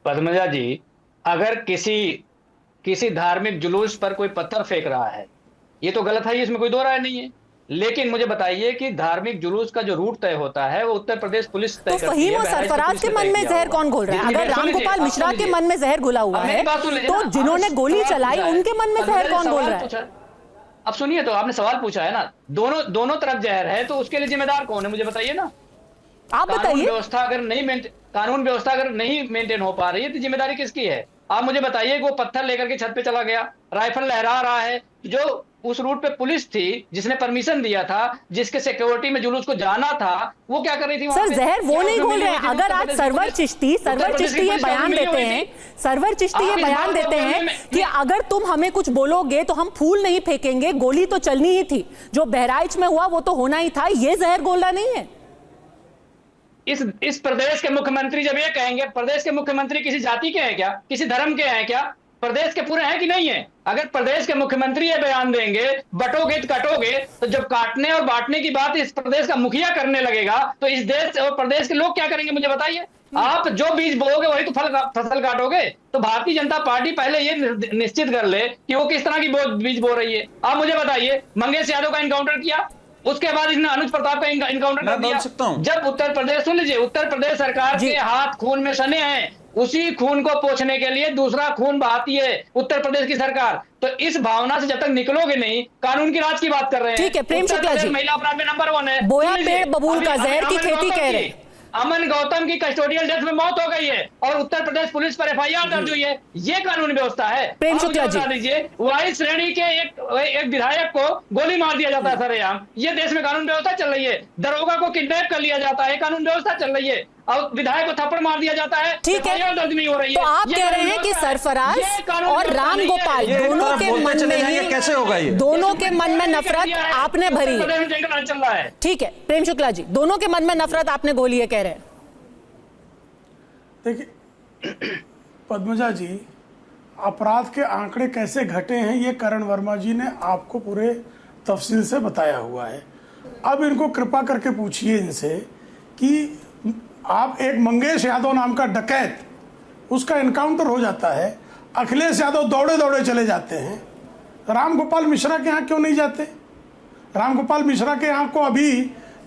पद्मजा जी, अगर किसी धार्मिक जुलूस पर कोई पत्थर फेंक रहा है, ये तो गलत है, इसमें कोई दो राय नहीं है। लेकिन मुझे बताइए कि धार्मिक जुलूस का जो रूट तय होता है वो उत्तर प्रदेश पुलिस तय करती है।
फहीम और सरफराज के मन में जहर कौन घोल रहा है? अगर रामगोपाल मिश्रा के मन में जहर घुला हुआ है तो जिन्होंने गोली चलाई उनके मन में जहर कौन घोल रहा है?
अब सुनिए, तो आपने सवाल पूछा है ना, दोनों तरफ जहर है, तो उसके लिए जिम्मेदार कौन है मुझे बताइए ना।
आप बताइए।
कानून व्यवस्था अगर नहीं मेंटेन हो पा रही है तो जिम्मेदारी किसकी है? आप मुझे बताइए। वो पत्थर लेकर के छत पे चला गया, राइफल लहरा रहा है, जो उस रूट पे पुलिस थी जिसने परमिशन दिया था, जिसके सिक्योरिटी में जुलूस को जाना था, वो क्या कर रही थी?
सर, जहर वो नहीं घोल रहे हैं। अगर आज सरवर चिश्ती ये बयान देते हैं, कि अगर तुम हमें कुछ बोलोगे तो हम फूल नहीं फेंकेंगे, गोली तो चलनी ही थी, जो बहराइच में हुआ वो तो होना ही था, ये जहर घोलना नहीं है।
इस प्रदेश के मुख्यमंत्री जब ये कहेंगे, प्रदेश के मुख्यमंत्री किसी जाति के हैं क्या, किसी धर्म के हैं क्या? प्रदेश के पूरे हैं कि नहीं है? अगर प्रदेश के मुख्यमंत्री ये बयान देंगे बटोगे तो कटोगे, तो जब काटने और बांटने की बात इस प्रदेश का मुखिया करने लगेगा तो इस देश और प्रदेश के लोग क्या करेंगे मुझे बताइए? आप जो बीज बोओगे वही तो फसल काटोगे। तो भारतीय जनता पार्टी पहले ये निश्चित कर ले कि वो किस तरह की बीज बो रही है। आप मुझे बताइए, मंगेश यादव का एनकाउंटर किया, उसके बाद इसने अनुज प्रताप का एनकाउंटर कर दिया। जब उत्तर प्रदेश, सुन लीजिए, उत्तर प्रदेश सरकार के हाथ खून में सने हैं, उसी खून को पोंछने के लिए दूसरा खून बहाती है उत्तर प्रदेश की सरकार। तो इस भावना से जब तक निकलोगे नहीं, कानून की राज की बात कर रहे हैं।
ठीक है, प्रेम शुक्ला जी,
महिला अपराध में नंबर 1 है।
बोया पेड़ बबूल का जहर की खेती कह रहे हैं।
अमन गौतम की कस्टोडियल डेथ में मौत हो गई है और उत्तर प्रदेश पुलिस पर FIR दर्ज हुई है। ये कानून व्यवस्था है।
प्रेम शुक्ला जी,
दीजिए, वाई श्रेणी के एक विधायक को गोली मार दिया जाता है सरेआम, ये देश में कानून व्यवस्था चल रही है। दरोगा को किडनैप कर लिया जाता है, कानून व्यवस्था चल रही है। और विधायक को थप्पड़ मार दिया जाता है,
ठीक है,
दर्ज नहीं हो रही है।
तो आप कह रहे हैं कि सरफराज और रामगोपाल दोनों के मन में ही
कैसे होगा? ये
दोनों के मन में नफरत आपने भरी है। ठीक है प्रेम शुक्ला जी, दोनों के मन में नफरत आपने गोली है कह रहे हैं।
देखिए पद्मजा जी, अपराध के आंकड़े कैसे घटे हैं ये करण वर्मा जी ने आपको पूरे तफसील से बताया हुआ है। अब इनको कृपा करके पूछिए इनसे कि आप एक मंगेश यादव नाम का डकैत, उसका एनकाउंटर हो जाता है, अखिलेश यादव दौड़े दौड़े चले जाते हैं, रामगोपाल मिश्रा के यहाँ क्यों नहीं जाते? रामगोपाल मिश्रा के यहाँ को अभी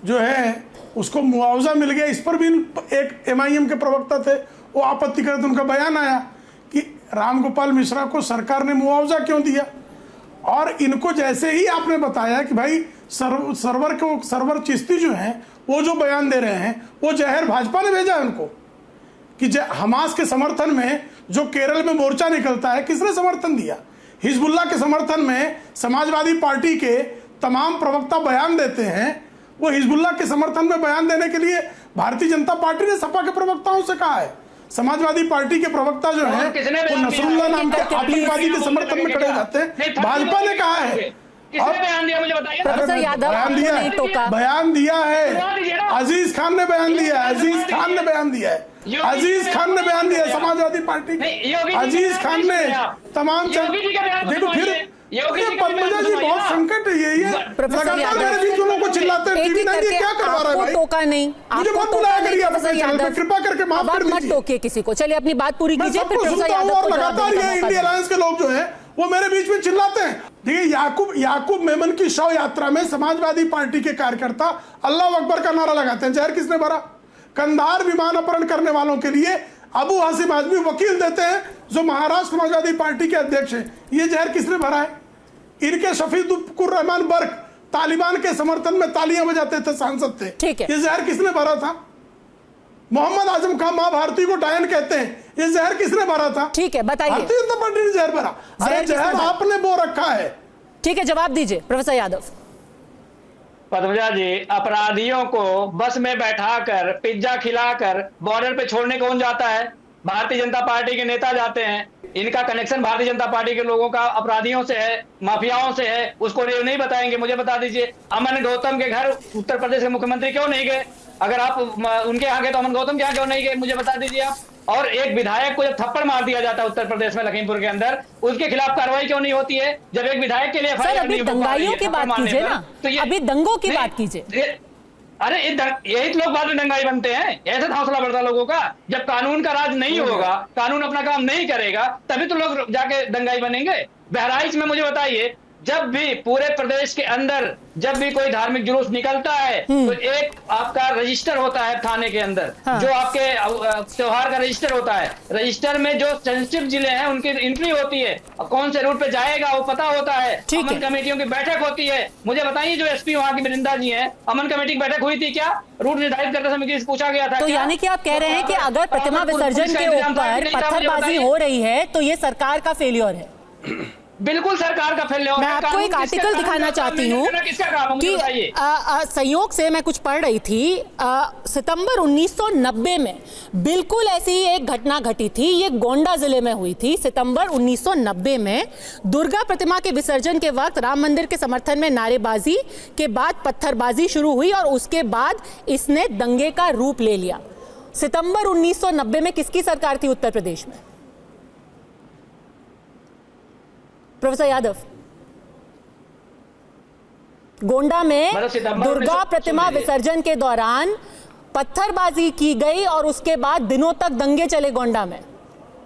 जो है उसको मुआवजा मिल गया, इस पर भी एक MIM के प्रवक्ता थे, वो आपत्ति करते, उनका बयान आया कि रामगोपाल मिश्रा को सरकार ने मुआवजा क्यों दिया। और इनको जैसे ही आपने बताया कि भाई सरवर चिश्ती जो है वो जो बयान दे रहे हैं, वो जहर भाजपा ने भेजा है उनको कि हमास के समर्थन में जो केरल में मोर्चा निकलता है, किसने समर्थन दिया? हिजबुल्लाह के समर्थन में समाजवादी पार्टी के तमाम प्रवक्ता बयान देते हैं। वो हिजबुल्लाह के समर्थन में बयान देने के लिए भारतीय जनता पार्टी ने सपा के प्रवक्ताओं से कहा है। समाजवादी पार्टी के प्रवक्ता जो है वो नसरुल्लाह नाम के आतंकवादी के समर्थन में खड़े जाते हैं। भाजपा ने कहा है।
किसने बयान दिया मुझे बताइए?
प्रोफेसर यादव
बयान दिया है, अजीज खान ने बयान दिया है, अजीज खान ने बयान दिया है, अजीज खान ने बयान दिया है, समाजवादी पार्टी अजीज खान ने तमाम देखो फिर पद्मजा जी बहुत संकट है ये लगातार मेरे बीच लोगों को चिल्लाते हैं, टीवी 9 क्या करवा रहा है भाई?
टोका नहीं,
मुझे मत बुलाया करिए अपने चैनल पे, कृपा करके माफ कर दीजिए,
मत टोकिए किसी को। चलिए अपनी बात पूरी कीजिए, फिर प्रोफेसर यादव
और लगातार ये इंडिया अलायंस के लोग जो है वो मेरे बीच में चिल्लाते हैं। देखिए याकूब मेमन की शव यात्रा में समाजवादी पार्टी के कार्यकर्ता अल्लाह अकबर का नारा लगाते हैं। जहर किसने भरा? कंधार विमान अपहरण करने वालों के लिए अबू हासिम आजमी वकील देते हैं जो महाराष्ट्र समाजवादी पार्टी के अध्यक्ष हैं। ये जहर किसने भरा है? इनके शफीकुर रहमान बर्क तालिबान के समर्थन में तालियां बजाते थे, सांसद थे। ये जहर किसने भरा था? मोहम्मद आजम खान मां भारती को डायन कहते हैं, ये जहर किसने भरा था?
ठीक है, बताइए।
भारतीय जनता पार्टी ने जहर भरा। अरे जहर आपने बो रखा है।
ठीक है, जवाब दीजिए प्रोफेसर यादव।
पद्मजा जी, अपराधियों को बस में बैठाकर पिज्जा खिलाकर बॉर्डर पे छोड़ने कौन जाता है? भारतीय जनता पार्टी के नेता जाते हैं। इनका कनेक्शन भारतीय जनता पार्टी के लोगों का अपराधियों से है, माफियाओं से है, उसको नहीं बताएंगे। मुझे बता दीजिए, अमन गौतम के घर उत्तर प्रदेश के मुख्यमंत्री क्यों नहीं गए? अगर आप उनके यहाँ गए तो अमन गौतम के यहाँ क्यों नहीं गए? मुझे बता दीजिए आप। और एक विधायक को जब थप्पड़ मार दिया जाता है उत्तर प्रदेश में लखीमपुर के अंदर, उसके खिलाफ कार्रवाई क्यों नहीं होती है? जब एक विधायक के लिए
अभी दंगाइयों की बात कीजिए ना, तो अभी दंगों की बात कीजिए।
अरे यही तो लोग बाद में दंगाई बनते हैं, ऐसा हौसला बढ़ता लोगों का। जब कानून का राज नहीं होगा, कानून अपना काम नहीं करेगा, तभी तो लोग जाके दंगाई बनेंगे। बहराइच में मुझे बताइए, जब भी पूरे प्रदेश के अंदर जब भी कोई धार्मिक जुलूस निकलता है तो एक आपका रजिस्टर होता है थाने के अंदर, जो आपके त्योहार का रजिस्टर होता है। रजिस्टर में जो सेंसिटिव जिले हैं उनकी एंट्री होती है, कौन से रूट पे जाएगा वो पता होता है। अमन कमेटियों की बैठक होती है। मुझे बताइए, जो SP वहाँ की वृंदा जी हैं, अमन कमेटी की बैठक हुई थी क्या? रूट निर्धारित करते समय किसी से पूछा गया था?
तो यानी कि आप कह रहे हैं कि अगर प्रतिमा विसर्जन के ऊपर पत्थरबाजी हो रही है तो ये सरकार का फेलियर है?
बिल्कुल सरकार का फेलियर।
मैं आपको एक आर्टिकल दिखाना चाहती हूँ कि संयोग से मैं कुछ पढ़ रही थी। सितंबर 1990 में बिल्कुल ऐसी ही एक घटना घटी थी। ये गोंडा जिले में हुई थी। सितंबर 1990 में दुर्गा प्रतिमा के विसर्जन के वक्त राम मंदिर के समर्थन में नारेबाजी के बाद पत्थरबाजी शुरू हुई और उसके बाद इसने दंगे का रूप ले लिया। सितंबर 1990 में किसकी सरकार थी उत्तर प्रदेश में? प्रोफेसर यादव, गोंडा में दुर्गा प्रतिमा विसर्जन के दौरान पत्थरबाजी की गई और उसके बाद दिनों तक दंगे चले गोंडा में।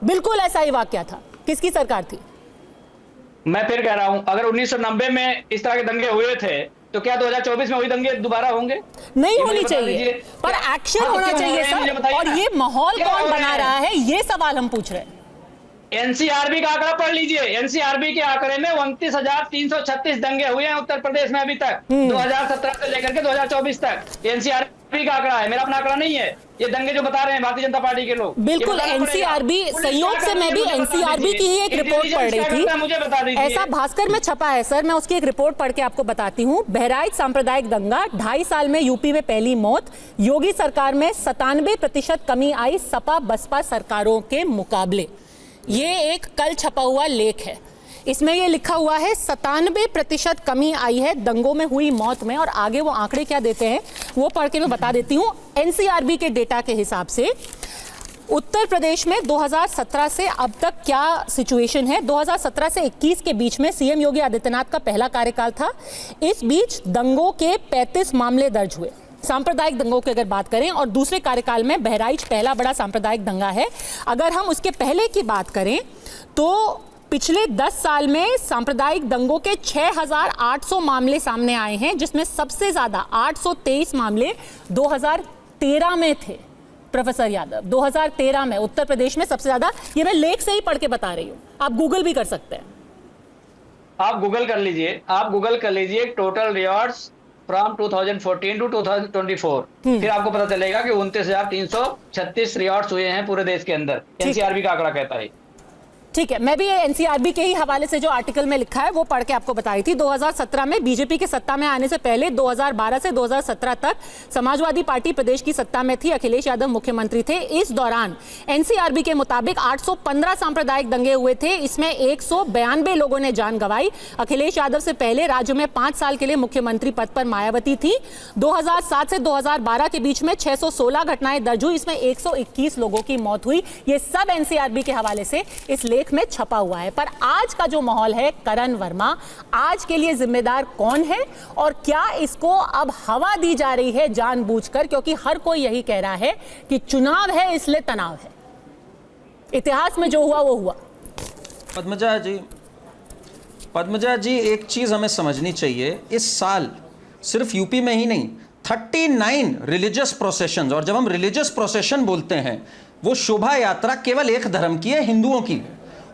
बिल्कुल ऐसा ही वाकया था। किसकी सरकार थी?
मैं फिर कह रहा हूं, अगर 1990 में इस तरह के दंगे हुए थे तो क्या 2024 में वही दंगे दोबारा होंगे?
नहीं होनी चाहिए, पर एक्शन होना चाहिए सर। और ये माहौल कौन बना रहा है, ये सवाल हम पूछ रहे हैं।
NCRB का आंकड़ा पढ़ लीजिए। NCRB के आंकड़े में 29,336 दंगे हुए हैं उत्तर प्रदेश में अभी तक, 2017 से लेकर के 2024 तक। NCRB का आंकड़ा है, मेरा अपना आंकड़ा नहीं है। ये दंगे जो बता रहे हैं भारतीय जनता पार्टी के लोग,
बिल्कुल NCRB, संयोग से मैं भी NCRB की ही एक रिपोर्ट पढ़ रही थी।
मुझे बता दीजिए,
ऐसा भास्कर में छपा है सर। मैं उसकी एक रिपोर्ट पढ़ के आपको बताती हूँ। बहराइच सांप्रदायिक दंगा, 2.5 साल में यूपी में पहली मौत। योगी सरकार में 97% कमी आई सपा बसपा सरकारों के मुकाबले। ये एक कल छपा हुआ लेख है। इसमें ये लिखा हुआ है 97% कमी आई है दंगों में हुई मौत में। और आगे वो आंकड़े क्या देते हैं वो पढ़ के मैं बता देती हूँ। NCRB के डेटा के हिसाब से उत्तर प्रदेश में 2017 से अब तक क्या सिचुएशन है। 2017 से 21 के बीच में CM योगी आदित्यनाथ का पहला कार्यकाल था। इस बीच दंगों के 35 मामले दर्ज हुए, सांप्रदायिक दंगों की अगर बात करें। और दूसरे कार्यकाल में बहराइच पहला बड़ा सांप्रदायिक दंगा है। अगर हम उसके पहले की बात करें तो पिछले 10 साल में सांप्रदायिक दंगों के 6,800 मामले सामने आए हैं, जिसमें सबसे ज्यादा 823 मामले 2013 में थे। प्रोफेसर यादव, 2013 में उत्तर प्रदेश में सबसे ज्यादा, ये मैं लेख से ही पढ़ के बता रही हूँ, आप गूगल भी कर सकते हैं।
आप गूगल कर लीजिए टोटल रिवॉर्ड्स फ्रॉम 2014 टू 2024, फिर आपको पता चलेगा कि 29,336 रिवॉर्ड्स हुए हैं पूरे देश के अंदर। एनसीआरबी का आंकड़ा कहता है।
ठीक है, मैं भी एनसीआरबी के ही हवाले से जो आर्टिकल में लिखा है वो पढ़ के आपको बता रही थी। 2017 में बीजेपी के सत्ता में आने से पहले 2012 से 2017 तक समाजवादी पार्टी प्रदेश की सत्ता में थी, अखिलेश यादव मुख्यमंत्री थे। इस दौरान एनसीआरबी के मुताबिक 815 सांप्रदायिक दंगे हुए थे, इसमें 192 लोगों ने जान गंवाई। अखिलेश यादव से पहले राज्य में 5 साल के लिए मुख्यमंत्री पद पर मायावती थी। 2007 से 2012 के बीच में 616 घटनाएं दर्ज हुई, इसमें 121 लोगों की मौत हुई। ये सब एनसीआरबी के हवाले से इस लेख में छपा हुआ है। पर आज का जो माहौल है, करण वर्मा, आज के लिए जिम्मेदार कौन है और क्या इसको अब हवा दी जा रही है जानबूझकर? क्योंकि हर कोई यही कह रहा है कि चुनाव है इसलिए तनाव है। इतिहास में जो हुआ वो हुआ।
पद्मजा जी, एक चीज हमें समझनी चाहिए, इस साल सिर्फ यूपी में ही नहीं 39 रिलीजियस प्रोसेशन, और जब हम रिलीजियस प्रोसेशन बोलते हैं वो शोभा यात्रा केवल एक धर्म की है, हिंदुओं की।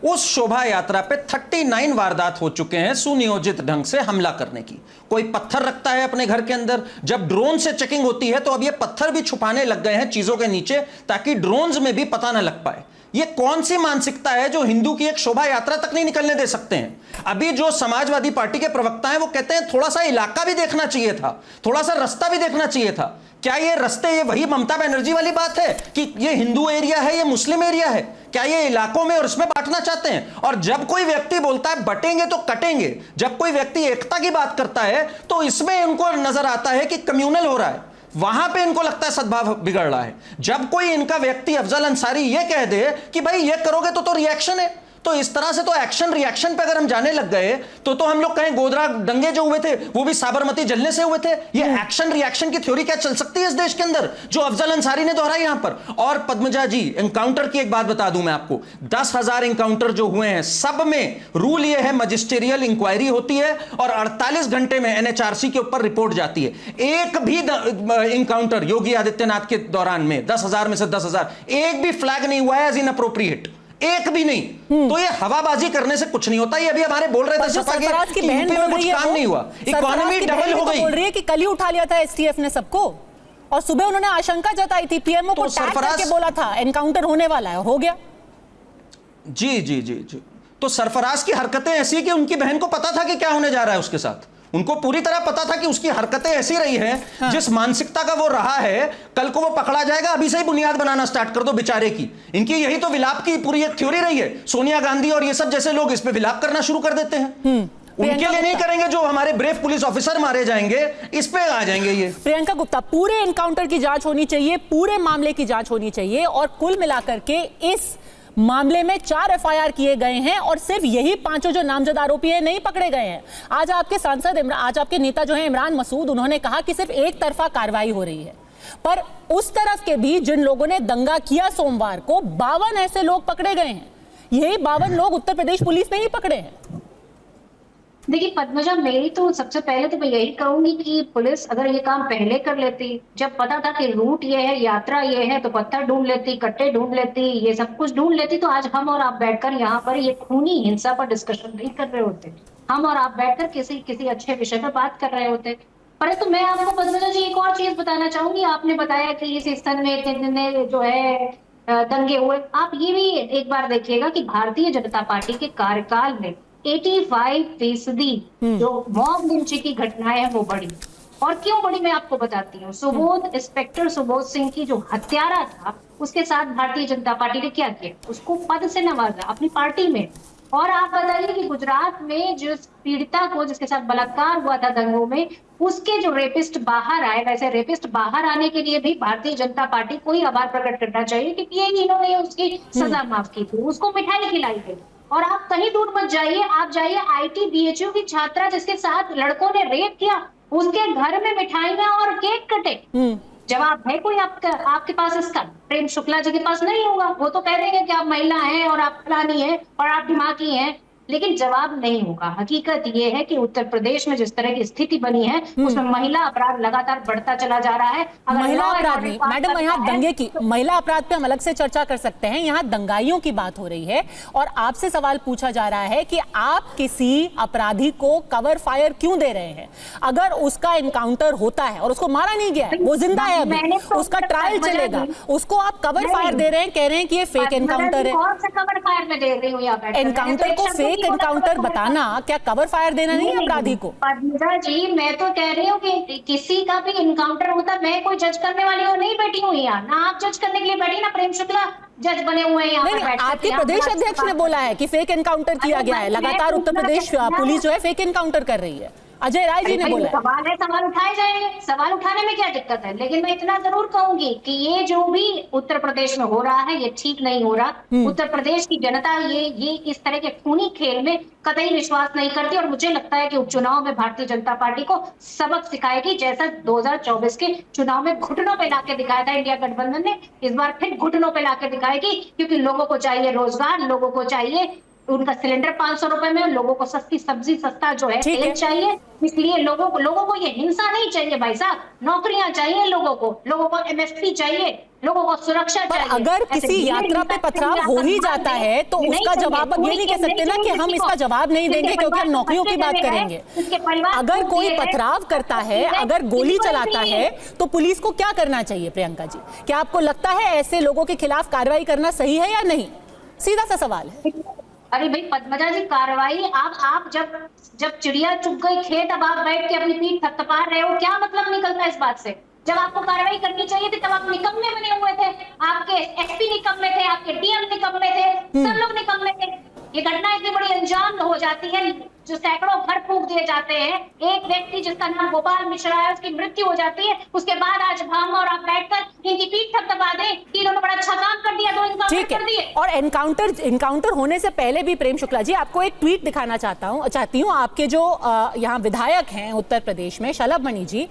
उस शोभा यात्रा पे 39 वारदात हो चुके हैं सुनियोजित ढंग से हमला करने की। कोई पत्थर रखता है अपने घर के अंदर, जब ड्रोन से चेकिंग होती है तो अब ये पत्थर भी छुपाने लग गए हैं चीजों के नीचे, ताकि ड्रोन्स में भी पता न लग पाए। ये कौन सी मानसिकता है जो हिंदू की एक शोभा यात्रा तक नहीं निकलने दे सकते हैं? अभी जो समाजवादी पार्टी के प्रवक्ता हैं वो कहते हैं थोड़ा सा इलाका भी देखना चाहिए था, थोड़ा सा रास्ता भी देखना चाहिए था। क्या ये रास्ते, ये वही ममता बनर्जी वाली बात है कि ये हिंदू एरिया है, ये मुस्लिम एरिया है? क्या ये इलाकों में और इसमें बांटना चाहते हैं? और जब कोई व्यक्ति बोलता है बटेंगे तो कटेंगे, जब कोई व्यक्ति एकता की बात करता है तो इसमें इनको नजर आता है कि कम्युनल हो रहा है, वहां पे इनको लगता है सद्भाव बिगड़ रहा है। जब कोई इनका व्यक्ति अफजल अंसारी ये कह दे कि भाई ये करोगे तो रिएक्शन है, तो इस तरह से तो एक्शन रिएक्शन पे अगर हम जाने लग गए तो हम लोग कहें गोधरा दंगे जो हुए थे वो भी साबरमती जलने से हुए थे। ये एक्शन रिएक्शन की थ्योरी क्या चल सकती है इस देश के अंदर, जो अफजल अंसारी ने दोहराई यहां पर? और पद्मजा जी, एनकाउंटर की एक बात बता दूं मैं आपको, 10,000 एनकाउंटर जो हुए हैं सब में रूल ये है मजिस्टेरियल इंक्वायरी होती है और 48 घंटे में एनएचआरसी के ऊपर रिपोर्ट जाती है। एक भी एनकाउंटर योगी आदित्यनाथ के दौरान में 10,000 में से 10,000 एक भी फ्लैग नहीं हुआ है एज इनअप्रोप्रिएट, एक भी नहीं। तो ये हवाबाजी करने से कुछ नहीं होता। ये अभी हमारे बोल रहे थे सपा के कि यूपी में कुछ काम नहीं हुआ, इकोनॉमी डबल हो गई।
बोल रही है कि कल ही उठा लिया था एसटीएफ ने सबको, और सुबह उन्होंने आशंका जताई थी, पीएमओ को टैग करके बोला था एनकाउंटर होने वाला है, हो गया।
जी जी जी जी। तो सरफराज की हरकतें ऐसी कि उनकी बहन को पता था कि क्या होने जा रहा है उसके साथ, उनको पूरी तरह पता था कि उसकी हरकतें ऐसी रही हैं। हाँ। जिस मानसिकता का वो रहा है, कल को वो पकड़ा जाएगा, अभी से ही बुनियाद बनाना स्टार्ट कर दो बेचारे की। इनकी यही तो विलाप की पूरी एक थ्योरी रही है। सोनिया गांधी और ये सब जैसे लोग इस पे विलाप करना शुरू कर देते हैं। उनके लिए नहीं करेंगे, जो हमारे ब्रेव पुलिस ऑफिसर मारे जाएंगे इस पे आ जाएंगे ये।
प्रियंका गुप्ता, पूरे एनकाउंटर की जांच होनी चाहिए, पूरे मामले की जांच होनी चाहिए, और कुल मिलाकर के इस मामले में 4 एफआईआर किए गए हैं और सिर्फ यही 5 जो नामजद आरोपी है नहीं पकड़े गए हैं। आज आपके सांसद, आज आपके नेता जो है इमरान मसूद, उन्होंने कहा कि सिर्फ एक तरफा कार्रवाई हो रही है, पर उस तरफ के भी जिन लोगों ने दंगा किया सोमवार को, 52 ऐसे लोग पकड़े गए हैं। यही 52 लोग उत्तर प्रदेश पुलिस ने ही पकड़े हैं।
देखिए पद्मजा, मेरी तो सबसे पहले तो मैं यही कहूंगी कि पुलिस अगर ये काम पहले कर लेती, जब पता था कि रूट ये है, यात्रा ये है, तो पत्थर ढूंढ लेती, कट्टे ढूंढ लेती, ये सब कुछ ढूंढ लेती, तो आज हम और आप बैठकर यहाँ पर ये खूनी हिंसा पर डिस्कशन नहीं कर रहे होते। हम और आप बैठकर किसी अच्छे विषय पर बात कर रहे होते। परंतु मैं आपको पद्मजा जी एक और चीज बताना चाहूंगी। आपने बताया कि इस स्थान में इतने जो है दंगे हुए। आप ये भी एक बार देखिएगा कि भारतीय जनता पार्टी के कार्यकाल में 85% जो मॉब लिंचिंग की घटनाएं हैं वो बढ़ी। और क्यों बढ़ी मैं आपको बताती हूँ। सुबोध, इंस्पेक्टर सुबोध सिंह की जो हत्यारा था, उसके साथ भारतीय जनता पार्टी ने क्या किया? उसको पद से नवाजा अपनी पार्टी में। और आप बताइए कि गुजरात में जिस पीड़िता को, जिसके साथ बलात्कार हुआ था दंगों में, उसके जो रेपिस्ट बाहर आए, वैसे रेपिस्ट बाहर आने के लिए भी भारतीय जनता पार्टी को ही आभार प्रकट करना चाहिए, क्योंकि ये इन्होंने उसकी सजा माफ की थी, उसको मिठाई खिलाई गई। और आप कहीं दूर मत जाइए, आप जाइए आईटी बीएचयू की छात्रा जिसके साथ लड़कों ने रेप किया, उसके घर में मिठाइयां और केक कटे। जवाब है कोई आपके पास इसका? प्रेम शुक्ला जी के पास नहीं होगा। वो तो कह देंगे कि आप महिला हैं और आप फलानी हैं और आप दिमागी हैं। लेकिन जवाब नहीं होगा। हकीकत ये है कि उत्तर प्रदेश में जिस तरह की स्थिति बनी है उसमें महिला अपराध लगातार बढ़ता चला जा रहा है।
महिला अपराध नहीं मैडम, यहाँ दंगे की महिला अपराध पे हम अलग से चर्चा कर सकते हैं, यहाँ दंगाइयों की बात हो रही है और आपसे सवाल पूछा जा रहा है कि आप किसी अपराधी को कवर फायर क्यों दे रहे हैं? अगर उसका एनकाउंटर होता है और उसको मारा नहीं गया है, वो जिंदा है अभी, उसका ट्रायल चलेगा, उसको आप कवर फायर दे रहे हैं, कह रहे हैं कि ये फेक एनकाउंटर है।
कौन सा कवर फायर में दे रही हूँ यहाँ पे?
एनकाउंटर को फेक एनकाउंटर बताना क्या कवर फायर देना नहीं है अपराधी को?
पद्मजा जी, मैं तो कह रही हूँ कि किसी का भी एनकाउंटर होता, मैं कोई जज करने वाली हूँ नहीं बैठी हूँ यहाँ, ना आप जज करने के लिए बैठी, ना प्रेम शुक्ला जज बने हुए हैं यहाँ पर।
आपके प्रदेश अध्यक्ष ने बोला है कि फेक एनकाउंटर किया गया है, लगातार उत्तर प्रदेश पुलिस जो है फेक एनकाउंटर कर रही है। अजय राय जी ने बोला
सवाल है, सवाल उठाए जाएंगे, सवाल उठाने में क्या दिक्कत है, लेकिन मैं इतना जरूर कहूंगी कि ये जो भी उत्तर प्रदेश में हो रहा है ये ठीक नहीं हो रहा। उत्तर प्रदेश की जनता ये इस तरह के खूनी खेल में कतई विश्वास नहीं करती और मुझे लगता है कि उपचुनाव में भारतीय जनता पार्टी को सबक सिखाएगी, जैसा 2024 के चुनाव में घुटनों पे लाके दिखाया था इंडिया गठबंधन ने, इस बार फिर घुटनों पे लाके दिखाएगी, क्योंकि लोगों को चाहिए रोजगार, लोगों को चाहिए उनका सिलेंडर 500 रुपए में, लोगों को सस्ती सब्जी, सस्ता जो है तेल चाहिए, इसलिए लोगों को ये हिंसा नहीं चाहिए भाई साहब, नौकरियां चाहिए लोगों को एमएसपी चाहिए, लोगों को सुरक्षा चाहिए।
अगर किसी यात्रा पे पथराव हो ही जाता है तो उसका जवाब अब ये नहीं कह सकते ना कि हम इसका जवाब नहीं देंगे क्योंकि हम नौकरियों की बात करेंगे। अगर कोई पथराव करता है, अगर गोली चलाता है तो पुलिस को क्या करना चाहिए? प्रियंका जी, क्या आपको लगता है ऐसे लोगों के खिलाफ कार्रवाई करना सही है या नहीं? सीधा सा सवाल है।
अरे भाई पद्मजा जी, कार्रवाई आप जब चिड़िया चुग गई खेत, अब आप बैठ के अपनी पीठ थपथपा रहे हो, क्या मतलब निकलता है इस बात से? जब आपको कार्रवाई करनी चाहिए थी तब आप निकम्मे बने हुए थे, आपके एसपी निकम्मे थे, आपके डीएम निकम्मे थे, सब लोग निकम्मे थे। ये घटना इतनी बड़ी अंजाम हो जाती है, जो सैकड़ों घर फूंक दिए जाते हैं, एक व्यक्ति जिसका नाम गोपाल मिश्रा है उसकी मृत्यु हो जाती है, उसके बाद आज हम और आप बैठकर इनकी पीठ थपथपा दें कि इन्होंने बड़ा अच्छा काम कर दिया, 2 एनकाउंटर कर दिए।
और एनकाउंटर होने से पहले भी प्रेम शुक्ला जी, आपको एक ट्वीट दिखाना चाहती हूँ। आपके जो यहाँ विधायक हैं उत्तर प्रदेश में, शलभ मणि जी,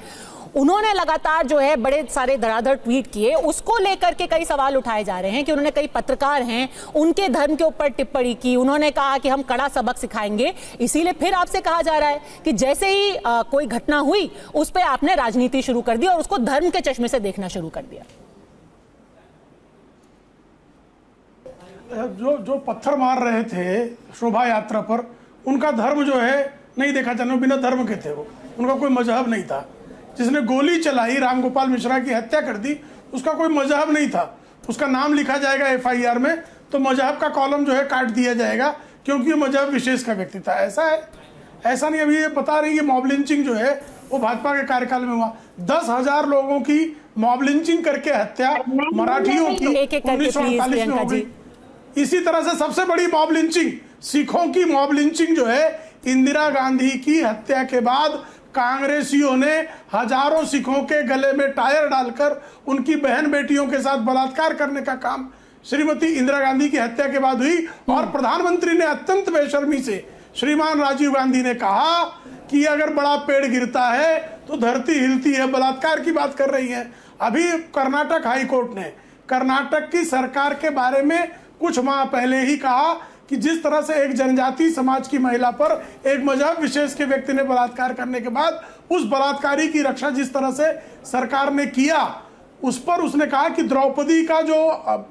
उन्होंने लगातार जो है बड़े सारे धड़ाधड़ ट्वीट किए, उसको लेकर के कई सवाल उठाए जा रहे हैं कि उन्होंने, कई पत्रकार हैं उनके धर्म के ऊपर टिप्पणी की, उन्होंने कहा कि हम कड़ा सबक सिखाएंगे। इसीलिए फिर आपसे कहा जा रहा है कि जैसे ही कोई घटना हुई उस पर आपने राजनीति शुरू कर दी और उसको धर्म के चश्मे से देखना शुरू कर दिया।
जो पत्थर मार रहे थे शोभा यात्रा पर, उनका धर्म जो है नहीं देखा जाना, बिना धर्म के थे वो, उनका कोई मजहब नहीं था। जिसने गोली चलाई, रामगोपाल मिश्रा की हत्या कर दी, उसका कोई मजहब नहीं था। उसका नाम लिखा जाएगा एफआईआर में तो मजहब का कॉलम जो है काट दिया जाएगा, क्योंकि मजहब विशेष का व्यक्ति था। ऐसा है, ऐसा नहीं। अभी ये बता रही है मॉब लिंचिंग जो है वो भाजपा के कार्यकाल में हुआ, 10,000 लोगों की मॉब लिंचिंग करके हत्या मराठियों की 1948 में हो गई। इसी तरह से सबसे बड़ी मॉब लिंचिंग, सिखों की मॉब लिंचिंग जो है इंदिरा गांधी की हत्या के बाद कांग्रेसियों ने हजारों सिखों के गले में टायर डालकर उनकी बहन बेटियों के साथ बलात्कार करने का काम श्रीमती इंदिरा गांधी की हत्या के बाद हुई। और प्रधानमंत्री ने अत्यंत बेशर्मी से, श्रीमान राजीव गांधी ने कहा कि अगर बड़ा पेड़ गिरता है तो धरती हिलती है, बलात्कार की बात कर रही है। अभी कर्नाटक हाई कोर्ट ने कर्नाटक की सरकार के बारे में कुछ माह पहले ही कहा कि जिस तरह से एक जनजाति समाज की महिला पर एक मजहब विशेष के व्यक्ति ने बलात्कार करने के बाद उस बलात्कारी की रक्षा जिस तरह से सरकार ने किया, उस पर उसने कहा कि द्रौपदी का जो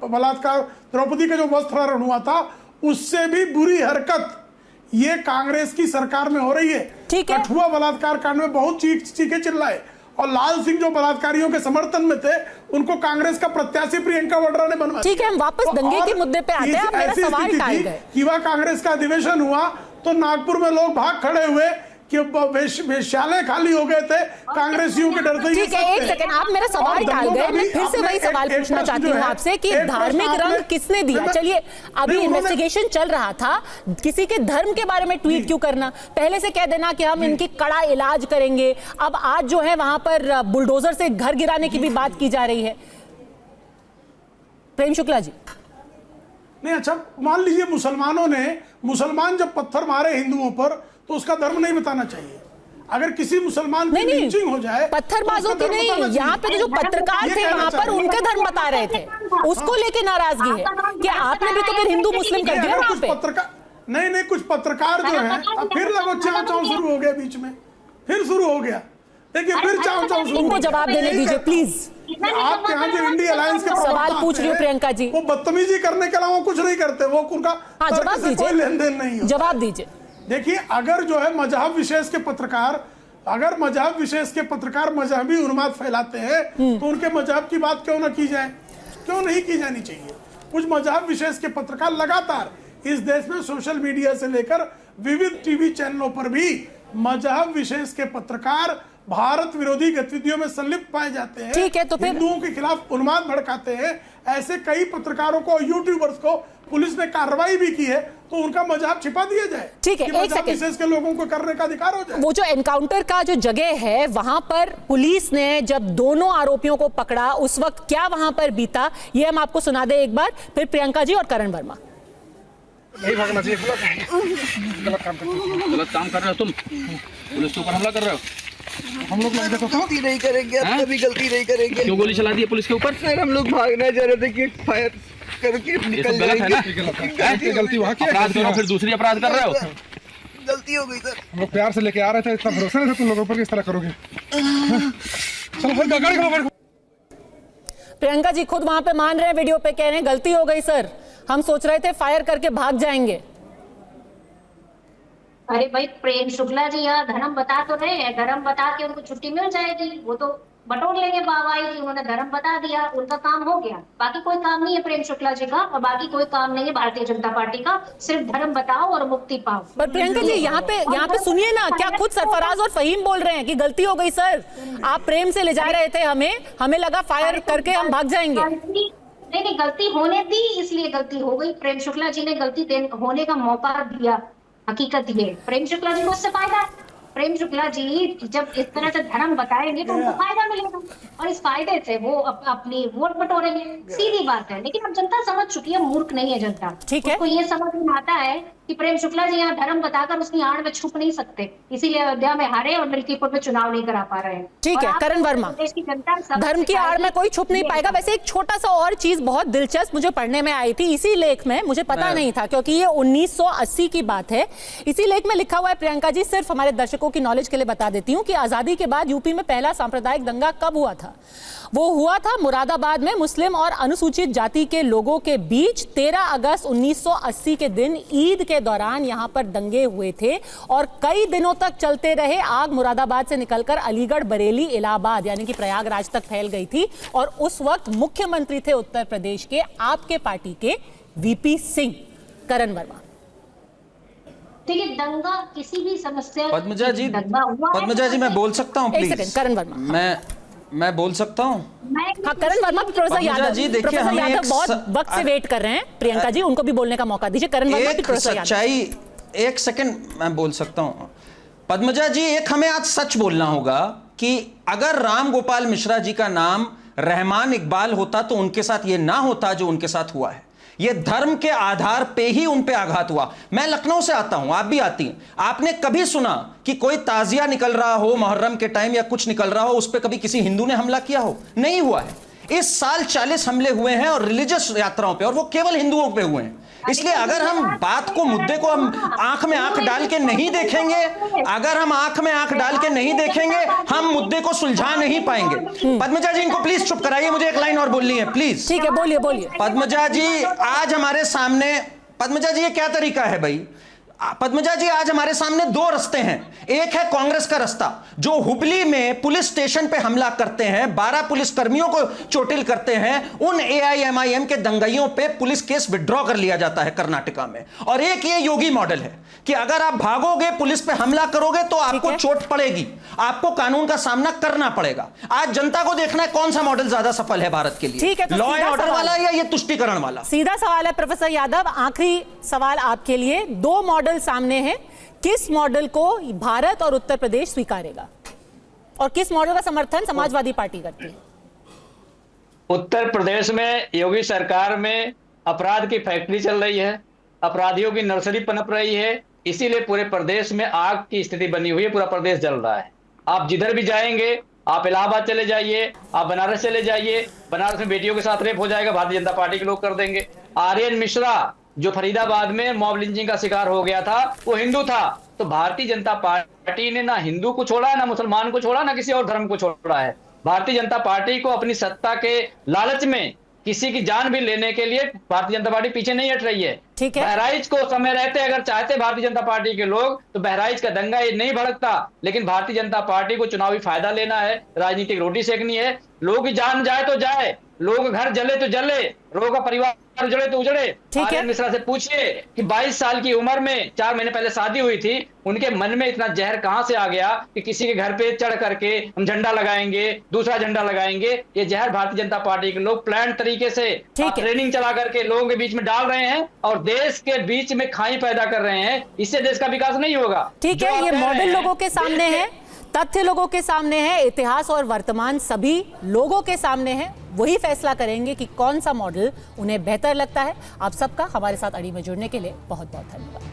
बलात्कार, द्रौपदी का जो वस्त्रहरण हुआ था, उससे भी बुरी हरकत ये कांग्रेस की सरकार में हो रही है। कठुआ बलात्कार कांड में बहुत चीखे चिल्लाए और लाल सिंह जो बलात्कारियों के समर्थन में थे उनको कांग्रेस का प्रत्याशी प्रियंका वाड्रा ने बनवाया।
ठीक है, हम वापस दंगे के मुद्दे पे आते हैं। मेरा सवाल टाल गए
कि वह कांग्रेस का अधिवेशन हुआ तो नागपुर में लोग भाग खड़े हुए कि वेश्यालय खाली हो गए थे कांग्रेसियों के डर से।
ठीक है, एक सेकंड, आप मेरा सवाल टाल गए। मैं फिर से वही सवाल पूछना चाहती हूँ आपसे कि धार्मिक रंग किसने दिया? चलिए, अभी इन्वेस्टिगेशन चल रहा था, किसी के धर्म के बारे में ट्वीट क्यों करना? पहले से कह देना कि हम इनकी कड़ा इलाज करेंगे। अब आज जो है वहां पर बुलडोजर से घर गिराने की भी बात की जा रही है। प्रेम शुक्ला जी,
नहीं, अच्छा मान लीजिए मुसलमान जब पत्थर मारे हिंदुओं पर तो उसका धर्म नहीं बताना चाहिए। अगर किसी मुसलमान की लिंचिंग हो जाए,
पत्थरबाजों की नहीं, यहाँ पे जो पत्रकार थे वहां पर उनके धर्म बता रहे थे, उसको लेके नाराजगी है कि आपने भी तो फिर हिंदू मुस्लिम कर दिया वहां पे।
नहीं कुछ पत्रकार जो है अब फिर लगो चाव चाव शुरू हो गया, बीच में फिर शुरू हो गया, देखिए फिर चाव चाव शुरू।
इनको जवाब देने दीजिए प्लीज।
आपके यहाँ जो इंडिया अलायंस के
सवाल पूछ रही हूँ प्रियंका जी,
वो बदतमीजी करने के अलावा कुछ नहीं करते, वो उनका
जवाब दीजिए,
कोई लेन देन नहीं है।
जवाब दीजिए।
देखिए अगर जो है मजहब विशेष के पत्रकार, अगर मजहब विशेष के पत्रकार मजहबी उन्माद फैलाते हैं तो उनके मजहब की बात क्यों ना की जाए, क्यों नहीं की जानी चाहिए। कुछ मजहब विशेष के पत्रकार लगातार इस देश में सोशल मीडिया से लेकर विविध टीवी चैनलों पर भी मजहब विशेष के पत्रकार भारत विरोधी गतिविधियों में संलिप्त पाए जाते हैं।
ठीक है, तो फिर
हिंदुओं के खिलाफ उन्माद भड़काते हैं। ऐसे कई पत्रकारों को, यूट्यूबर्स को पुलिस ने कार्रवाई भी की है, तो उनका मजहब छिपा दिया जाए।
ठीक है, एक सेकंड,
विशेष के लोगों को करने का अधिकार हो जाए।
वो जो एनकाउंटर का जो जगह है वहां पर पुलिस ने जब दोनों आरोपियों को पकड़ा उस वक्त क्या वहां पर बीता, ये हम आपको सुना दे एक बार, फिर प्रियंका जी और करण वर्मा।
नहीं भागना चाहिए, गलत काम कर रहे हो तुम, पुलिस के ऊपर हमला कर रहे हो। हम लोग
गलती नहीं करेंगे, अब कभी गलती नहीं करेंगे।
क्यों गोली चला दी है पुलिस के ऊपर?
सर हम लोग भागना चाह रहे थे कि फायर करके निकल
गलत है ना,
गलती वहाँ की
अपराध करो फिर दूसरी अपराध कर रहे हो।
गलती हो गई सर।
हम लोग प्यार से लेके आ रहे थे, इतना भरोसा नहीं था तुम लोगों पर, किस तरह करोगे। चलो गाड़ी खड़ा।
प्रियंका जी खुद वहां पे मान रहे हैं, वीडियो पे कह रहे हैं गलती हो गई सर, हम सोच रहे थे फायर करके भाग जाएंगे।
अरे भाई प्रेम शुक्ला जी यहाँ धर्म बता तो रहे हैं, धर्म बता के उनको छुट्टी मिल जाएगी, वो तो बटोर लेंगे बाबाई जी, उन्होंने धर्म बता दिया, उनका काम हो गया। बाकी कोई काम नहीं है प्रेम शुक्ला जी का, और बाकी कोई काम नहीं है भारतीय जनता पार्टी का, सिर्फ धर्म बताओ और मुक्ति पाओ।
पर प्रियंका जी यहाँ पे सुनिए ना, क्या खुद सरफराज और फहीम बोल रहे हैं कि गलती हो गई सर, आप प्रेम से ले जा रहे थे हमें लगा फायर करके हम भाग जाएंगे।
नहीं गलती होने दी, इसलिए गलती हो गई। प्रेम शुक्ला जी ने गलती होने का मौका दिया, हकीकत ये प्रेम शुक्ला जी को उससे फायदा है। प्रेम शुक्ला जी जब इस तरह से धर्म बताएंगे तो उनको फायदा मिलेगा, और इस फायदे से वो अपनी वोट बटोरेंगे, सीधी बात है। लेकिन अब जनता समझ चुकी है, मूर्ख नहीं है जनता।
ठीक है,
उसको ये समझ में आता है कि प्रेम शुक्ला जी यहाँ धर्म बताकर उसकी आड़ में छुप नहीं सकते, इसीलिए अयोध्या में हारे और मिल्कीपुर में चुनाव नहीं करा पा रहे हैं।
ठीक है करण वर्मा, धर्म की आड़ में कोई छुप नहीं पाएगा। वैसे एक छोटा सा और चीज बहुत दिलचस्प मुझे पढ़ने में आई थी इसी लेख में, मुझे पता नहीं था क्योंकि ये 1980 की बात है। इसी लेख में लिखा हुआ है, प्रियंका जी सिर्फ हमारे दर्शकों की नॉलेज के लिए बता देती हूँ कि आजादी के बाद यूपी में पहला सांप्रदायिक दंगा कब हुआ था। वो हुआ था मुरादाबाद में मुस्लिम और अनुसूचित जाति के लोगों के बीच 13 अगस्त 1980 के दिन ईद के दौरान यहां पर दंगे हुए थे और कई दिनों तक चलते रहे। आग मुरादाबाद से निकलकर अलीगढ़, बरेली, इलाहाबाद यानी कि प्रयागराज तक फैल गई थी और उस वक्त मुख्यमंत्री थे उत्तर प्रदेश के आपके पार्टी के वीपी सिंह। करण वर्मा,
देखिए दंगा किसी भी समस्या,
पद्मजा जी मैं बोल सकता हूँ प्लीज?
एक सेकंड करण वर्मा,
मैं बोल सकता हूँ?
हाँ करण वर्मा, प्रोफेसर यादव
जी देखिए,
प्रोफेसर यादव बहुत वक्त से वेट कर रहे हैं। प्रियंका जी उनको भी बोलने का मौका दीजिए। करण वर्मा, प्रोफेसर यादव,
सच्चाई, एक सेकंड मैं बोल सकता हूँ। पद्मजा जी, एक हमें आज सच बोलना होगा कि अगर राम गोपाल मिश्रा जी का नाम रहमान इकबाल होता तो उनके साथ ये ना होता जो उनके साथ हुआ है। ये धर्म के आधार पे ही उन पे आघात हुआ। मैं लखनऊ से आता हूं, आप भी आती हैं। आपने कभी सुना कि कोई ताजिया निकल रहा हो मुहर्रम के टाइम या कुछ निकल रहा हो, उस पे कभी किसी हिंदू ने हमला किया हो? नहीं हुआ है। इस साल 40 हमले हुए हैं और रिलीजियस यात्राओं पे, और वो केवल हिंदुओं पे हुए हैं। इसलिए अगर हम बात को, मुद्दे को हम आंख में आंख डाल के नहीं देखेंगे, अगर हम आंख में आंख डाल के नहीं देखेंगे, हम मुद्दे को सुलझा नहीं पाएंगे। पद्मजा जी इनको प्लीज चुप कराइए, मुझे एक लाइन और बोलनी है प्लीज।
ठीक है, बोलिए बोलिए।
पद्मजा जी आज हमारे सामने, पद्मजा जी ये क्या तरीका है भाई? पद्मजा जी आज हमारे सामने दो रास्ते हैं। एक है कांग्रेस का रास्ता, जो हुबली में पुलिस स्टेशन पे हमला करते हैं, 12 पुलिस कर्मियों को चोटिल करते हैं, उन एआईएमआईएम के दंगाइयों पे पुलिस केस विड्रॉ कर लिया जाता है कर्नाटका में। और एक ये योगी मॉडल है कि अगर आप भागोगे, पुलिस पे हमला करोगे तो आपको चोट पड़ेगी, आपको कानून का सामना करना पड़ेगा। आज जनता को देखना है कौन सा मॉडल ज्यादा सफल है भारत के लिए, लॉ एंड ऑर्डर वाला या ये तुष्टीकरण वाला।
सीधा सवाल है प्रोफेसर यादव, आखिरी सवाल आपके लिए। दो मॉडल सामने हैं, किस मॉडल को भारत और उत्तर प्रदेश स्वीकारेगा और किस मॉडल का समर्थन समाजवादी पार्टी करती है?
उत्तर प्रदेश में योगी सरकार में अपराध की फैक्ट्री चल रही है, अपराधियों की नर्सरी पनप रही है, इसीलिए पूरे प्रदेश में आग की स्थिति बनी हुई है, पूरा प्रदेश जल रहा है। आप जिधर भी जाएंगे, आप इलाहाबाद चले जाइए, आप बनारस चले जाइए, बनारस में बेटियों के साथ रेप हो जाएगा, भारतीय जनता पार्टी के लोग कर देंगे। आर्यन मिश्रा जो फरीदाबाद में मॉब लिंचिंग का शिकार हो गया था वो हिंदू था। तो भारतीय जनता पार्टी ने ना हिंदू को छोड़ा है, ना मुसलमान को छोड़ा, ना किसी और धर्म को छोड़ा है। भारतीय जनता पार्टी को अपनी सत्ता के लालच में किसी की जान भी लेने के लिए भारतीय जनता पार्टी पीछे नहीं हट रही है।
ठीक है।
बहराइच को समय रहते अगर चाहते भारतीय जनता पार्टी के लोग तो बहराइच का दंगा ये नहीं भड़कता, लेकिन भारतीय जनता पार्टी को चुनावी फायदा लेना है, राजनीतिक रोटी सेकनी है। लोगों की जान जाए तो जाए, लोगों का घर जले तो जले, लोगों का परिवार उजड़े तो उजड़े। आर्यन मिश्रा से पूछिए कि 22 साल की उम्र में 4 महीने पहले शादी हुई थी, उनके मन में इतना जहर कहां से आ गया कि किसी के घर पे चढ़ करके हम झंडा लगाएंगे, दूसरा झंडा लगाएंगे। ये जहर भारतीय जनता पार्टी के लोग प्लान तरीके से ट्रेनिंग चला करके लोगों के बीच में डाल रहे हैं और देश के बीच में खाई पैदा कर रहे हैं। इससे देश का विकास नहीं होगा।
ठीक है, ये मॉडल लोगों के सामने है, तथ्य लोगों के सामने है, इतिहास और वर्तमान सभी लोगों के सामने है। वही फैसला करेंगे कि कौन सा मॉडल उन्हें बेहतर लगता है। आप सबका हमारे साथ अड़ी में जुड़ने के लिए बहुत बहुत धन्यवाद।